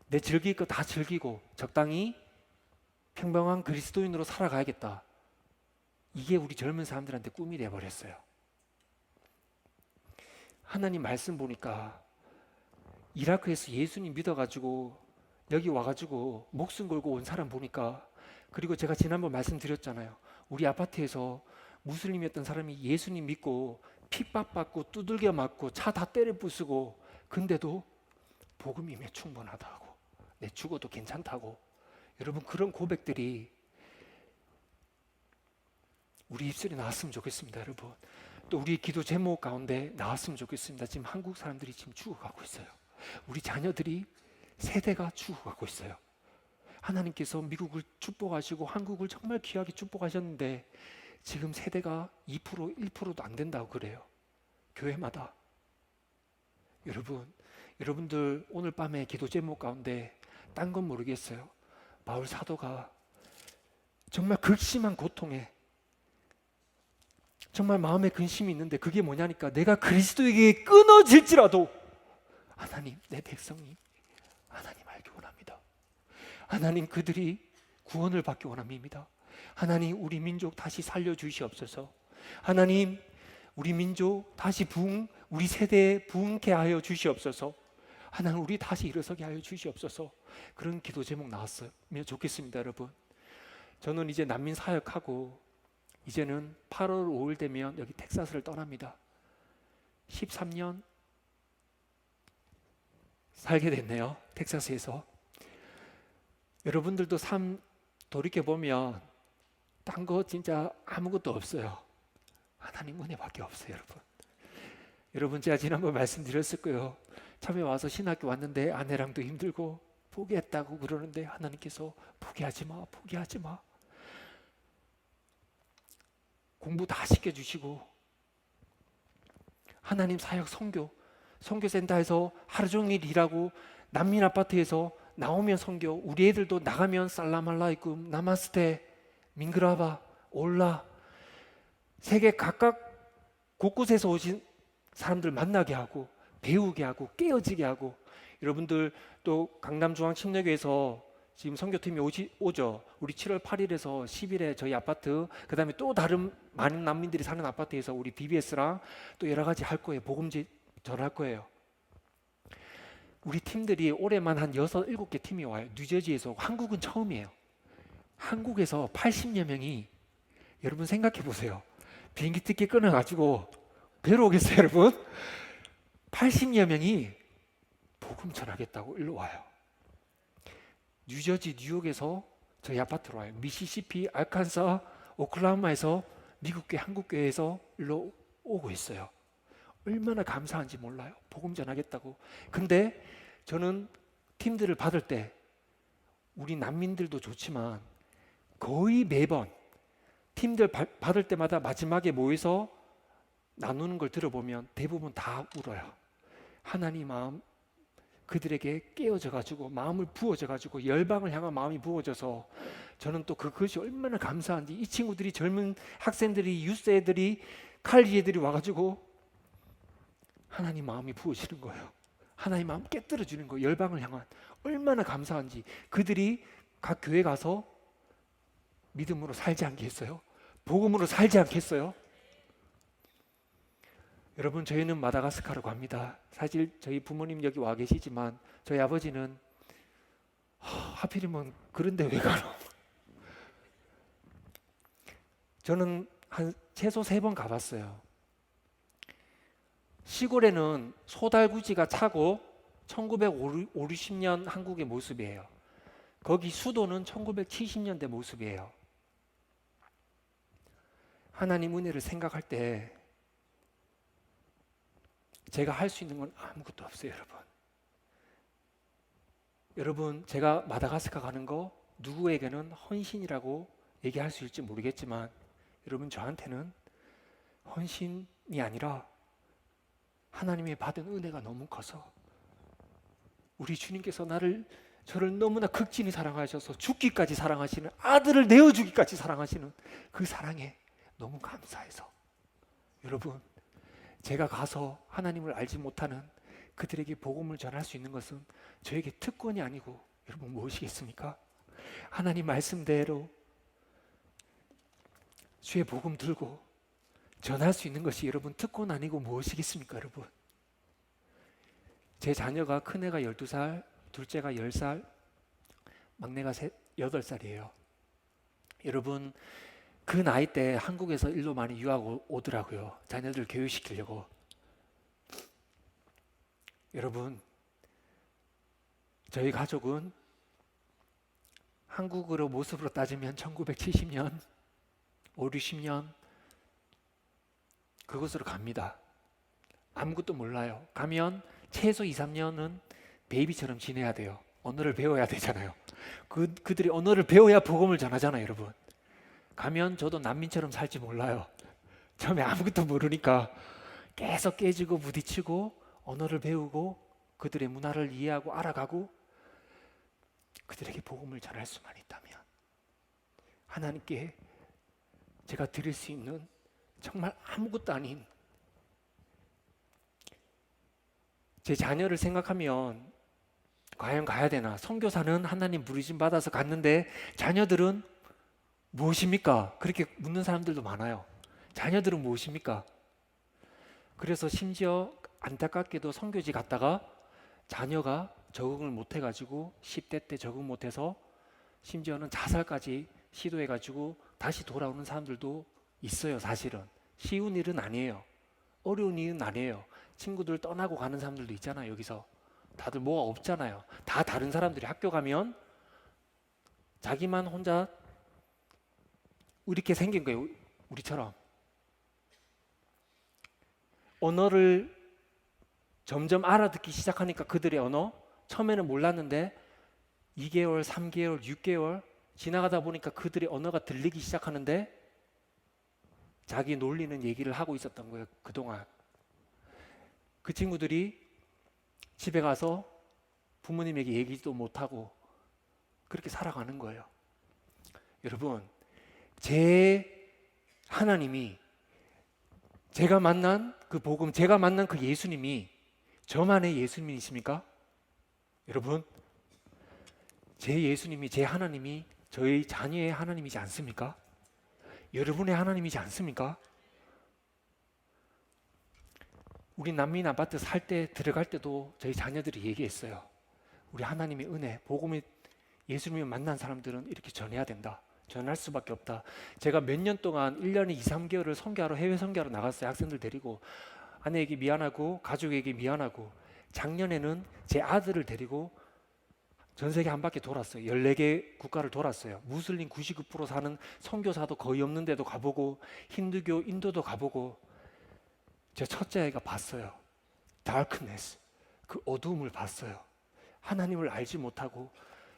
내 즐길 거 다 즐기고 적당히 평범한 그리스도인으로 살아가야겠다. 이게 우리 젊은 사람들한테 꿈이 돼버렸어요. 하나님 말씀 보니까 이라크에서 예수님 믿어가지고 여기 와가지고 목숨 걸고 온 사람 보니까, 그리고 제가 지난번 말씀드렸잖아요. 우리 아파트에서 무슬림이었던 사람이 예수님 믿고 핍박받고 두들겨 맞고 차 다 때려 부수고 근데도 복음이면 충분하다고, 내 죽어도 괜찮다고. 여러분 그런 고백들이 우리 입술에 나왔으면 좋겠습니다. 여러분 또 우리 기도 제목 가운데 나왔으면 좋겠습니다. 지금 한국 사람들이 지금 죽어가고 있어요. 우리 자녀들이 세대가 죽어가고 있어요. 하나님께서 미국을 축복하시고 한국을 정말 귀하게 축복하셨는데 지금 세대가 2% 1%도 안 된다고 그래요. 교회마다. 여러분들 오늘 밤에 기도 제목 가운데 딴 건 모르겠어요. 바울 사도가 정말 극심한 고통에 정말 마음에 근심이 있는데 그게 뭐냐니까, 내가 그리스도에게 끊어질지라도 하나님, 내 백성이 하나님 알기 원합니다. 하나님 그들이 구원을 받기 원합니다. 하나님 우리 민족 다시 살려주시옵소서. 하나님 우리 민족 다시 우리 세대에 부흥케 하여 주시옵소서. 하나님 우리 다시 일어서게 하여 주시옵소서. 그런 기도 제목 나왔으면 좋겠습니다. 여러분 저는 이제 난민 사역하고 이제는 8월 5일 되면 여기 텍사스를 떠납니다. 13년 살게 됐네요. 텍사스에서. 여러분들도 삶 돌이켜보면 딴 거 진짜 아무것도 없어요. 하나님 은혜밖에 없어요. 여러분 제가 지난번 말씀드렸을 거예요. 처음에 와서 신학교 왔는데 아내랑도 힘들고 포기했다고 그러는데 하나님께서 포기하지 마. 공부 다 시켜주시고 하나님 사역 선교센터에서 하루 종일 일하고 난민 아파트에서 나오면 선교, 우리 애들도 나가면 살라말라이쿰, 나마스테, 밍그라바, 올라, 세계 각각 곳곳에서 오신 사람들 만나게 하고 배우게 하고 깨어지게 하고. 여러분들 또 강남중앙침례교회에서 지금 선교팀이 오죠. 우리 7월 8일에서 10일에 저희 아파트, 그 다음에 또 다른 많은 난민들이 사는 아파트에서 우리 BBS랑 또 여러 가지 할 거예요. 복음제 전할 거예요. 우리 팀들이 올해만 한 6, 7개 팀이 와요. 뉴저지에서. 한국은 처음이에요. 한국에서 80여 명이, 여러분 생각해 보세요. 비행기 티켓 끊어가지고 배로 오겠어요, 여러분? 80여 명이 복음 전하겠다고 일로 와요. 뉴저지, 뉴욕에서 저희 아파트로 와요. 미시시피, 알칸사, 오클라호마에서 미국교회, 한국교회에서 일로 오고 있어요. 얼마나 감사한지 몰라요. 복음 전하겠다고. 근데 저는 팀들을 받을 때 우리 난민들도 좋지만 거의 매번 팀들 받을 때마다 마지막에 모여서 나누는 걸 들어보면 대부분 다 울어요. 하나님 마음 그들에게 깨어져 가지고 마음을 부어져 가지고 열방을 향한 마음이 부어져서 저는 또 그것이 얼마나 감사한지, 이 친구들이, 젊은 학생들이, 유스 애들이, 칼리 애들이 와가지고 하나님 마음이 부어지는 거예요. 하나님 마음 깨뜨려 주는 거예요. 열방을 향한. 얼마나 감사한지. 그들이 각 교회 가서 믿음으로 살지 않겠어요? 복음으로 살지 않겠어요? 여러분, 저희는 마다가스카르 갑니다. 사실 저희 부모님 여기 와 계시지만 저희 아버지는 하필이면 그런데 왜 가노? 저는 한 최소 3번 가봤어요. 시골에는 소달구지가 차고 1950, 60년 한국의 모습이에요. 거기 수도는 1970년대 모습이에요. 하나님 은혜를 생각할 때 제가 할 수 있는 건 아무것도 없어요, 여러분. 여러분, 제가 마다가스카 가는 거 누구에게는 헌신이라고 얘기할 수 있을지 모르겠지만 여러분, 저한테는 헌신이 아니라 하나님의 받은 은혜가 너무 커서 우리 주님께서 저를 너무나 극진히 사랑하셔서 죽기까지 사랑하시는, 아들을 내어주기까지 사랑하시는 그 사랑에 너무 감사해서, 여러분, 제가 가서 하나님을 알지 못하는 그들에게 복음을 전할 수 있는 것은 저에게 특권이 아니고 여러분 무엇이겠습니까? 하나님 말씀대로 주의 복음 들고 전할 수 있는 것이 여러분 특권 아니고 무엇이겠습니까, 여러분? 제 자녀가, 큰애가 12살, 둘째가 10살, 막내가 8살이에요. 여러분, 그 나이 때 한국에서 일로 많이 유학 오더라고요. 자녀들 교육시키려고. 여러분, 저희 가족은 한국으로 모습으로 따지면 1970년, 5, 60년 그곳으로 갑니다. 아무것도 몰라요. 가면 최소 2, 3년은 베이비처럼 지내야 돼요. 언어를 배워야 되잖아요. 그들이 언어를 배워야 복음을 전하잖아요, 여러분. 가면 저도 난민처럼 살지 몰라요. 처음에 아무것도 모르니까 계속 깨지고 부딪히고 언어를 배우고 그들의 문화를 이해하고 알아가고 그들에게 복음을 전할 수만 있다면 하나님께 제가 드릴 수 있는 정말 아무것도 아닌 제 자녀를 생각하면 과연 가야 되나? 선교사는 하나님 부르심 받아서 갔는데 자녀들은 무엇입니까? 그렇게 묻는 사람들도 많아요. 자녀들은 무엇입니까? 그래서 심지어 안타깝게도 선교지 갔다가 자녀가 적응을 못해가지고 10대 때 적응 못해서 심지어는 자살까지 시도해가지고 다시 돌아오는 사람들도 있어요. 사실은 쉬운 일은 아니에요. 어려운 일은 아니에요. 친구들 떠나고 가는 사람들도 있잖아요. 여기서 다들 뭐가 없잖아요. 다 다른 사람들이 학교 가면 자기만 혼자 이렇게 생긴 거예요. 우리처럼 언어를 점점 알아듣기 시작하니까 그들의 언어, 처음에는 몰랐는데 2개월, 3개월, 6개월 지나가다 보니까 그들의 언어가 들리기 시작하는데 자기 놀리는 얘기를 하고 있었던 거예요. 그동안 그 친구들이 집에 가서 부모님에게 얘기도 못하고 그렇게 살아가는 거예요. 여러분, 제 하나님이, 제가 만난 그 복음, 제가 만난 그 예수님이 저만의 예수님이십니까? 여러분, 제 예수님이, 제 하나님이 저희 자녀의 하나님이지 않습니까? 여러분의 하나님이지 않습니까? 우리 난민 아파트 살 때 들어갈 때도 저희 자녀들이 얘기했어요. 우리 하나님의 은혜, 복음이 예수님을 만난 사람들은 이렇게 전해야 된다. 전할 수밖에 없다. 제가 몇 년 동안 1년에 2, 3개월을 선교하러 해외 선교하러 나갔어요. 학생들 데리고. 아내에게 미안하고 가족에게 미안하고 작년에는 제 아들을 데리고 전 세계 한 바퀴 돌았어요. 14개 국가를 돌았어요. 무슬림 99% 사는 선교사도 거의 없는데도 가보고 힌두교, 인도도 가보고 제 첫째 아이가 봤어요. darkness, 그 어두움을 봤어요. 하나님을 알지 못하고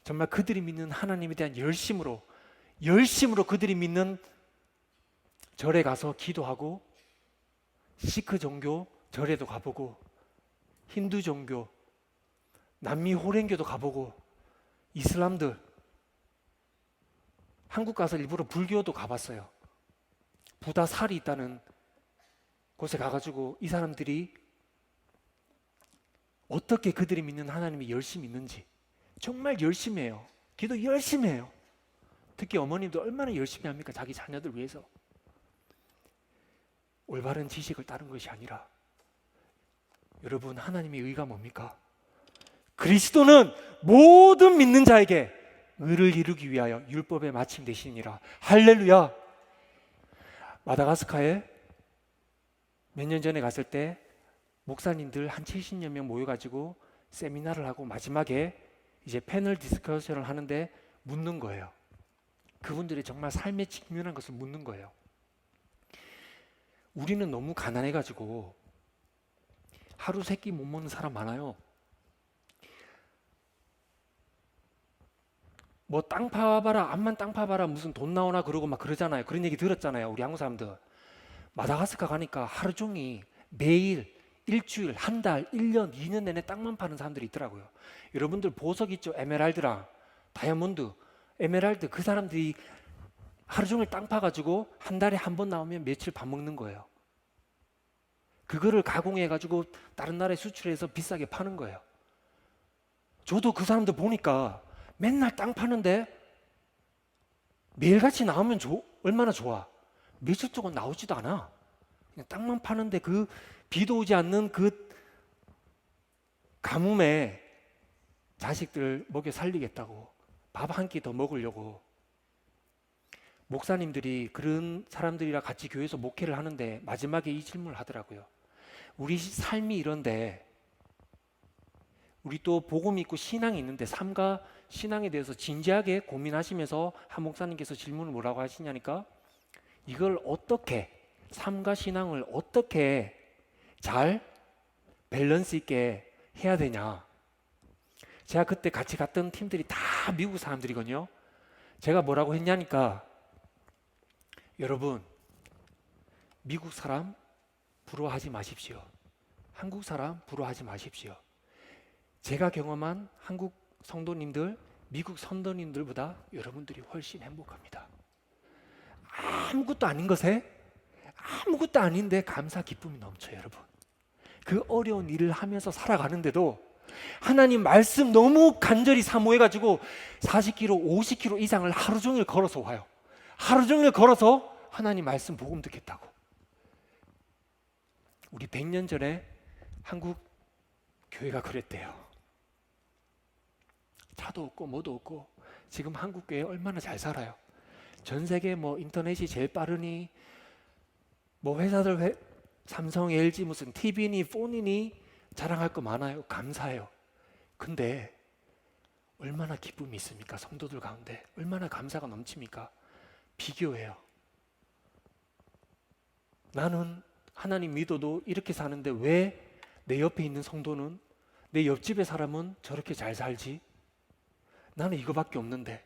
정말 그들이 믿는 하나님에 대한 열심으로 그들이 믿는 절에 가서 기도하고 시크 종교 절에도 가보고 힌두 종교, 남미 호랭교도 가보고 이슬람들 한국 가서 일부러 불교도 가봤어요. 부다 살이 있다는 곳에 가가지고 이 사람들이 어떻게 그들이 믿는 하나님이 열심히 있는지 정말 열심히 해요. 기도 열심히 해요. 특히 어머님도 얼마나 열심히 합니까? 자기 자녀들 위해서. 올바른 지식을 따른 것이 아니라 여러분 하나님의 의가 뭡니까? 그리스도는 모든 믿는 자에게 의를 이루기 위하여 율법의 마침 되시니라. 할렐루야. 마다가스카에 몇 년 전에 갔을 때 목사님들 한 70여 명 모여가지고 세미나를 하고 마지막에 이제 패널 디스커션을 하는데 묻는 거예요. 그분들이 정말 삶에 직면한 것을 묻는 거예요. 우리는 너무 가난해가지고 하루 세 끼 못 먹는 사람 많아요. 뭐 땅 파봐라, 암만 땅 파봐라, 무슨 돈 나오나 그러고 막 그러잖아요. 그런 얘기 들었잖아요. 우리 한국 사람들. 마다가스카 가니까 하루 종일 매일 일주일, 한 달, 1년, 2년 내내 땅만 파는 사람들이 있더라고요. 여러분들 보석 있죠? 에메랄드랑 다이아몬드, 에메랄드. 그 사람들이 하루 종일 땅 파가지고 한 달에 한 번 나오면 며칠 밥 먹는 거예요. 그거를 가공해가지고 다른 나라에 수출해서 비싸게 파는 거예요. 저도 그 사람들 보니까 맨날 땅 파는데 매일같이 나오면 얼마나 좋아. 며칠 동안 나오지도 않아. 그냥 땅만 파는데 그 비도 오지 않는 그 가뭄에 자식들 먹여 살리겠다고 밥 한 끼 더 먹으려고 목사님들이 그런 사람들이랑 같이 교회에서 목회를 하는데 마지막에 이 질문을 하더라고요. 우리 삶이 이런데 우리 또 복음이 있고 신앙이 있는데 삶과 신앙에 대해서 진지하게 고민하시면서 한 목사님께서 질문을 뭐라고 하시냐니까 이걸 어떻게 삶과 신앙을 어떻게 잘 밸런스 있게 해야 되냐. 제가 그때 같이 갔던 팀들이 다 미국 사람들이거든요. 제가 뭐라고 했냐니까 여러분 미국 사람 부러워하지 마십시오. 한국 사람 부러워하지 마십시오. 제가 경험한 한국 성도님들, 미국 성도님들보다 여러분들이 훨씬 행복합니다. 아무것도 아닌 것에 아무것도 아닌데 감사 기쁨이 넘쳐요. 여러분 그 어려운 일을 하면서 살아가는데도 하나님 말씀 너무 간절히 사모해가지고 40km, 50km 이상을 하루 종일 걸어서 와요. 하루 종일 걸어서 하나님 말씀 복음 듣겠다고. 우리 100년 전에 한국 교회가 그랬대요. 차도 없고 뭐도 없고 지금 한국 교회 얼마나 잘 살아요. 전 세계 뭐 인터넷이 제일 빠르니 뭐 회사들 삼성, LG 무슨 TV니 폰이니 자랑할 거 많아요. 감사해요. 근데 얼마나 기쁨이 있습니까? 성도들 가운데 얼마나 감사가 넘칩니까? 비교해요. 나는 하나님 믿어도 이렇게 사는데 왜 내 옆에 있는 성도는 내 옆집의 사람은 저렇게 잘 살지? 나는 이거밖에 없는데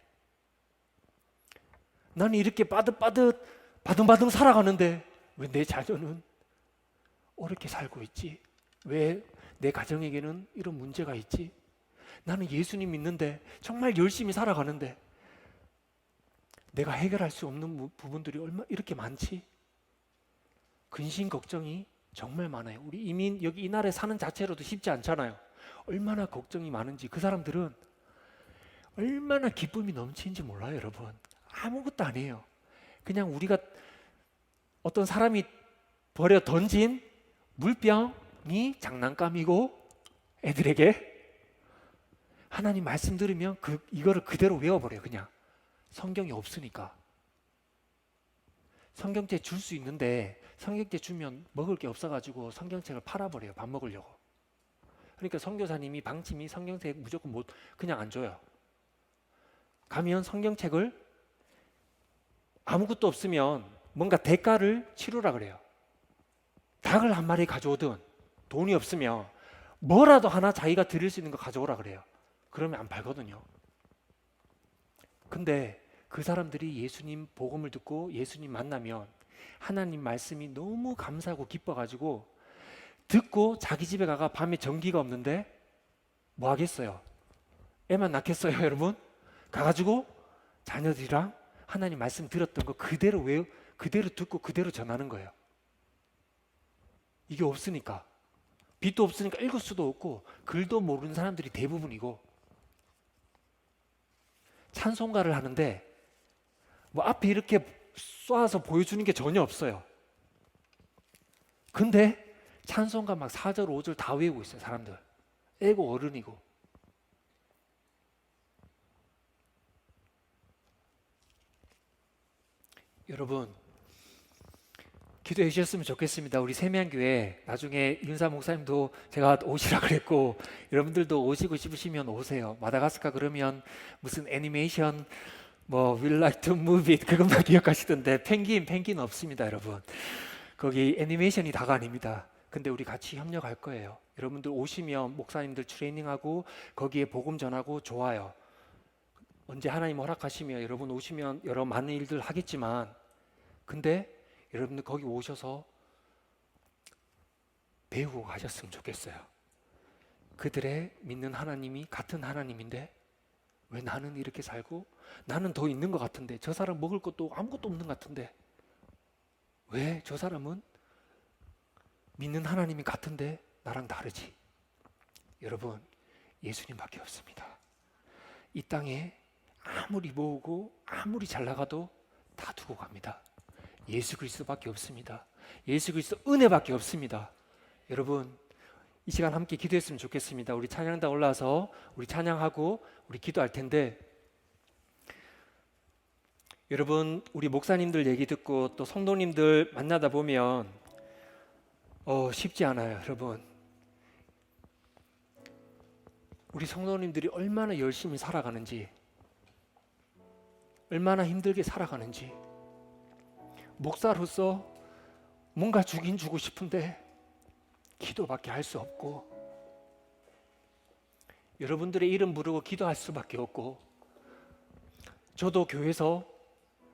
나는 이렇게 바둥바둥 살아가는데 왜 내 자녀는 어렵게 살고 있지? 왜 내 가정에게는 이런 문제가 있지? 나는 예수님 믿는데 정말 열심히 살아가는데 내가 해결할 수 없는 부분들이 얼마나 이렇게 많지? 근심 걱정이 정말 많아요. 우리 이민 여기 이 나라에 사는 자체로도 쉽지 않잖아요. 얼마나 걱정이 많은지 그 사람들은 얼마나 기쁨이 넘치는지 몰라요. 여러분 아무것도 아니에요. 그냥 우리가 어떤 사람이 버려 던진 물병 장난감이고 애들에게 하나님 말씀 들으면 이거를 그대로 외워버려요. 그냥 성경이 없으니까. 성경책 줄 수 있는데 성경책 주면 먹을 게 없어가지고 성경책을 팔아버려요. 밥 먹으려고. 그러니까 선교사님이 방침이 성경책 무조건 그냥 안 줘요. 가면 성경책을 아무것도 없으면 뭔가 대가를 치르라 그래요. 닭을 한 마리 가져오든 돈이 없으면 뭐라도 하나 자기가 드릴 수 있는 거 가져오라 그래요. 그러면 안 팔거든요. 근데 그 사람들이 예수님 복음을 듣고 예수님 만나면 하나님 말씀이 너무 감사하고 기뻐가지고 듣고 자기 집에 가가 밤에 전기가 없는데 뭐 하겠어요? 애만 낳겠어요, 여러분? 가가지고 자녀들이랑 하나님 말씀 들었던 거 그대로 듣고 그대로 전하는 거예요. 이게 없으니까. 빛도 없으니까 읽을 수도 없고 글도 모르는 사람들이 대부분이고, 찬송가를 하는데 뭐 앞에 이렇게 쏴서 보여주는 게 전혀 없어요. 근데 찬송가 막 4절 5절 다 외우고 있어요. 사람들 애고 어른이고. 여러분 기도해 주셨으면 좋겠습니다. 우리 세미안교회 나중에 윤사 목사님도 제가 오시라 그랬고 여러분들도 오시고 싶으시면 오세요. 마다가스카 그러면 무슨 애니메이션 뭐 We like to move it 그것만 기억하시던데 펭귄 없습니다. 여러분 거기 애니메이션이 다가 아닙니다. 근데 우리 같이 협력할 거예요. 여러분들 오시면 목사님들 트레이닝하고 거기에 복음 전하고 좋아요. 언제 하나님 허락하시면 여러분 오시면 여러 많은 일들 하겠지만, 근데 여러분들 거기 오셔서 배우고 가셨으면 좋겠어요. 그들의 믿는 하나님이 같은 하나님인데 왜 나는 이렇게 살고 나는 더 있는 것 같은데 저 사람 먹을 것도 아무것도 없는 것 같은데 왜 저 사람은 믿는 하나님이 같은데 나랑 다르지? 여러분 예수님밖에 없습니다. 이 땅에 아무리 모으고 아무리 잘 나가도 다 두고 갑니다. 예수 그리스도밖에 없습니다. 예수 그리스도 은혜밖에 없습니다. 여러분 이 시간 함께 기도했으면 좋겠습니다. 우리 찬양단 올라와서 우리 찬양하고 우리 기도할 텐데, 여러분 우리 목사님들 얘기 듣고 또 성도님들 만나다 보면 쉽지 않아요. 여러분 우리 성도님들이 얼마나 열심히 살아가는지, 얼마나 힘들게 살아가는지, 목사로서 뭔가 주긴 주고 싶은데 기도밖에 할 수 없고, 여러분들의 이름 부르고 기도할 수밖에 없고, 저도 교회에서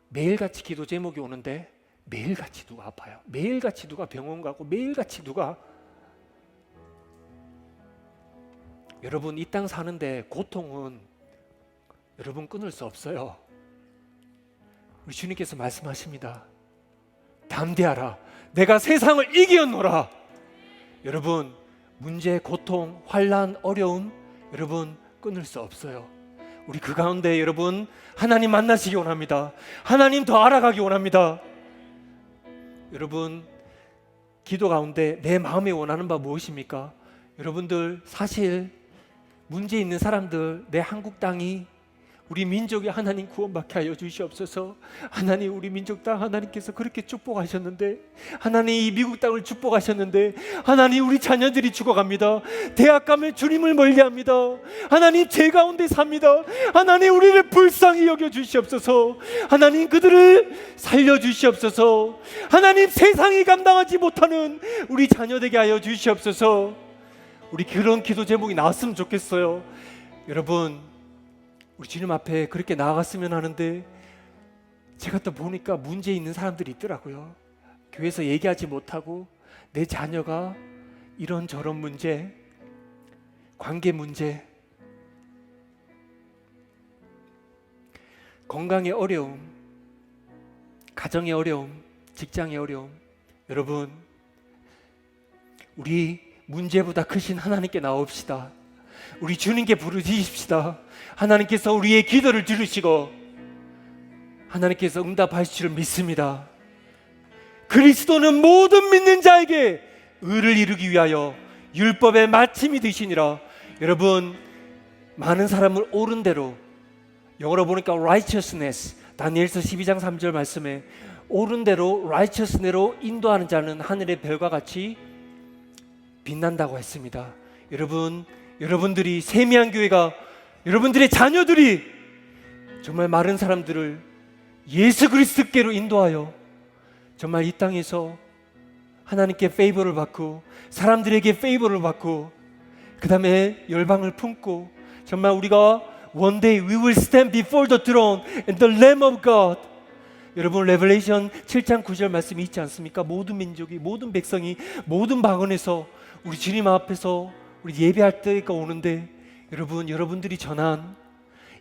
매일같이 기도 제목이 오는데 매일같이 누가 아파요. 매일같이 누가 병원 가고 매일같이 누가, 여러분 이 땅 사는데 고통은 여러분 끊을 수 없어요. 우리 주님께서 말씀하십니다. 담대하라 내가 세상을 이기었노라. 여러분 문제, 고통, 환난, 어려움 여러분 끊을 수 없어요. 우리 그 가운데 여러분 하나님 만나시기 원합니다. 하나님 더 알아가기 원합니다. 여러분 기도 가운데 내 마음에 원하는 바 무엇입니까? 여러분들 사실 문제 있는 사람들, 내 한국 땅이, 우리 민족이 하나님 구원받게 하여 주시옵소서. 하나님 우리 민족 땅 하나님께서 그렇게 축복하셨는데, 하나님 이 미국 땅을 축복하셨는데 하나님 우리 자녀들이 죽어갑니다. 대학 가면 주님을 멀리합니다. 하나님 죄 가운데 삽니다. 하나님 우리를 불쌍히 여겨 주시옵소서. 하나님 그들을 살려 주시옵소서. 하나님 세상이 감당하지 못하는 우리 자녀 되게 하여 주시옵소서. 우리 그런 기도 제목이 나왔으면 좋겠어요. 여러분 우리 주님 앞에 그렇게 나아갔으면 하는데, 제가 또 보니까 문제 있는 사람들이 있더라고요. 교회에서 얘기하지 못하고 내 자녀가 이런저런 문제, 관계 문제, 건강의 어려움, 가정의 어려움, 직장의 어려움. 여러분 우리 문제보다 크신 하나님께 나옵시다. 우리 주님께 부르짖읍시다. 하나님께서 우리의 기도를 들으시고 하나님께서 응답하실 줄 믿습니다. 그리스도는 모든 믿는 자에게 의를 이루기 위하여 율법의 마침이 되시니라. 여러분, 많은 사람을 옳은 대로, 영어로 보니까 righteousness, 다니엘서 12장 3절 말씀에 옳은 대로 righteousness로 인도하는 자는 하늘의 별과 같이 빛난다고 했습니다. 여러분, 여러분들이 세미한 교회가, 여러분들의 자녀들이 정말 많은 사람들을 예수 그리스도께로 인도하여 정말 이 땅에서 하나님께 페이버를 받고 사람들에게 페이버를 받고 그 다음에 열방을 품고 정말 우리가 One day we will stand before the throne and the Lamb of God. 여러분, 레벨레이션 7장 9절 말씀이 있지 않습니까? 모든 민족이, 모든 백성이, 모든 방언에서 우리 주님 앞에서 우리 예배할 때가 오는데, 여러분, 여러분들이 전한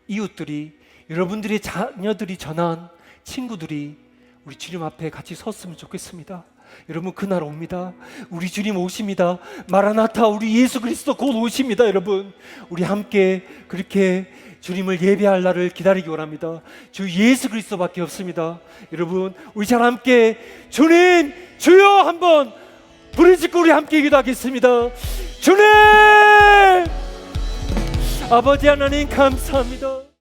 이웃들이, 여러분들의 자녀들이 전한 친구들이 우리 주님 앞에 같이 섰으면 좋겠습니다. 여러분, 그날 옵니다. 우리 주님 오십니다. 마라나타, 우리 예수 그리스도 곧 오십니다. 여러분, 우리 함께 그렇게 주님을 예배할 날을 기다리기 원합니다. 주 예수 그리스도밖에 없습니다. 여러분, 우리 잘 함께 주님 주여 한번 부르짖고 우리 함께 기도하겠습니다. 주님, 아버지 하나님 감사합니다.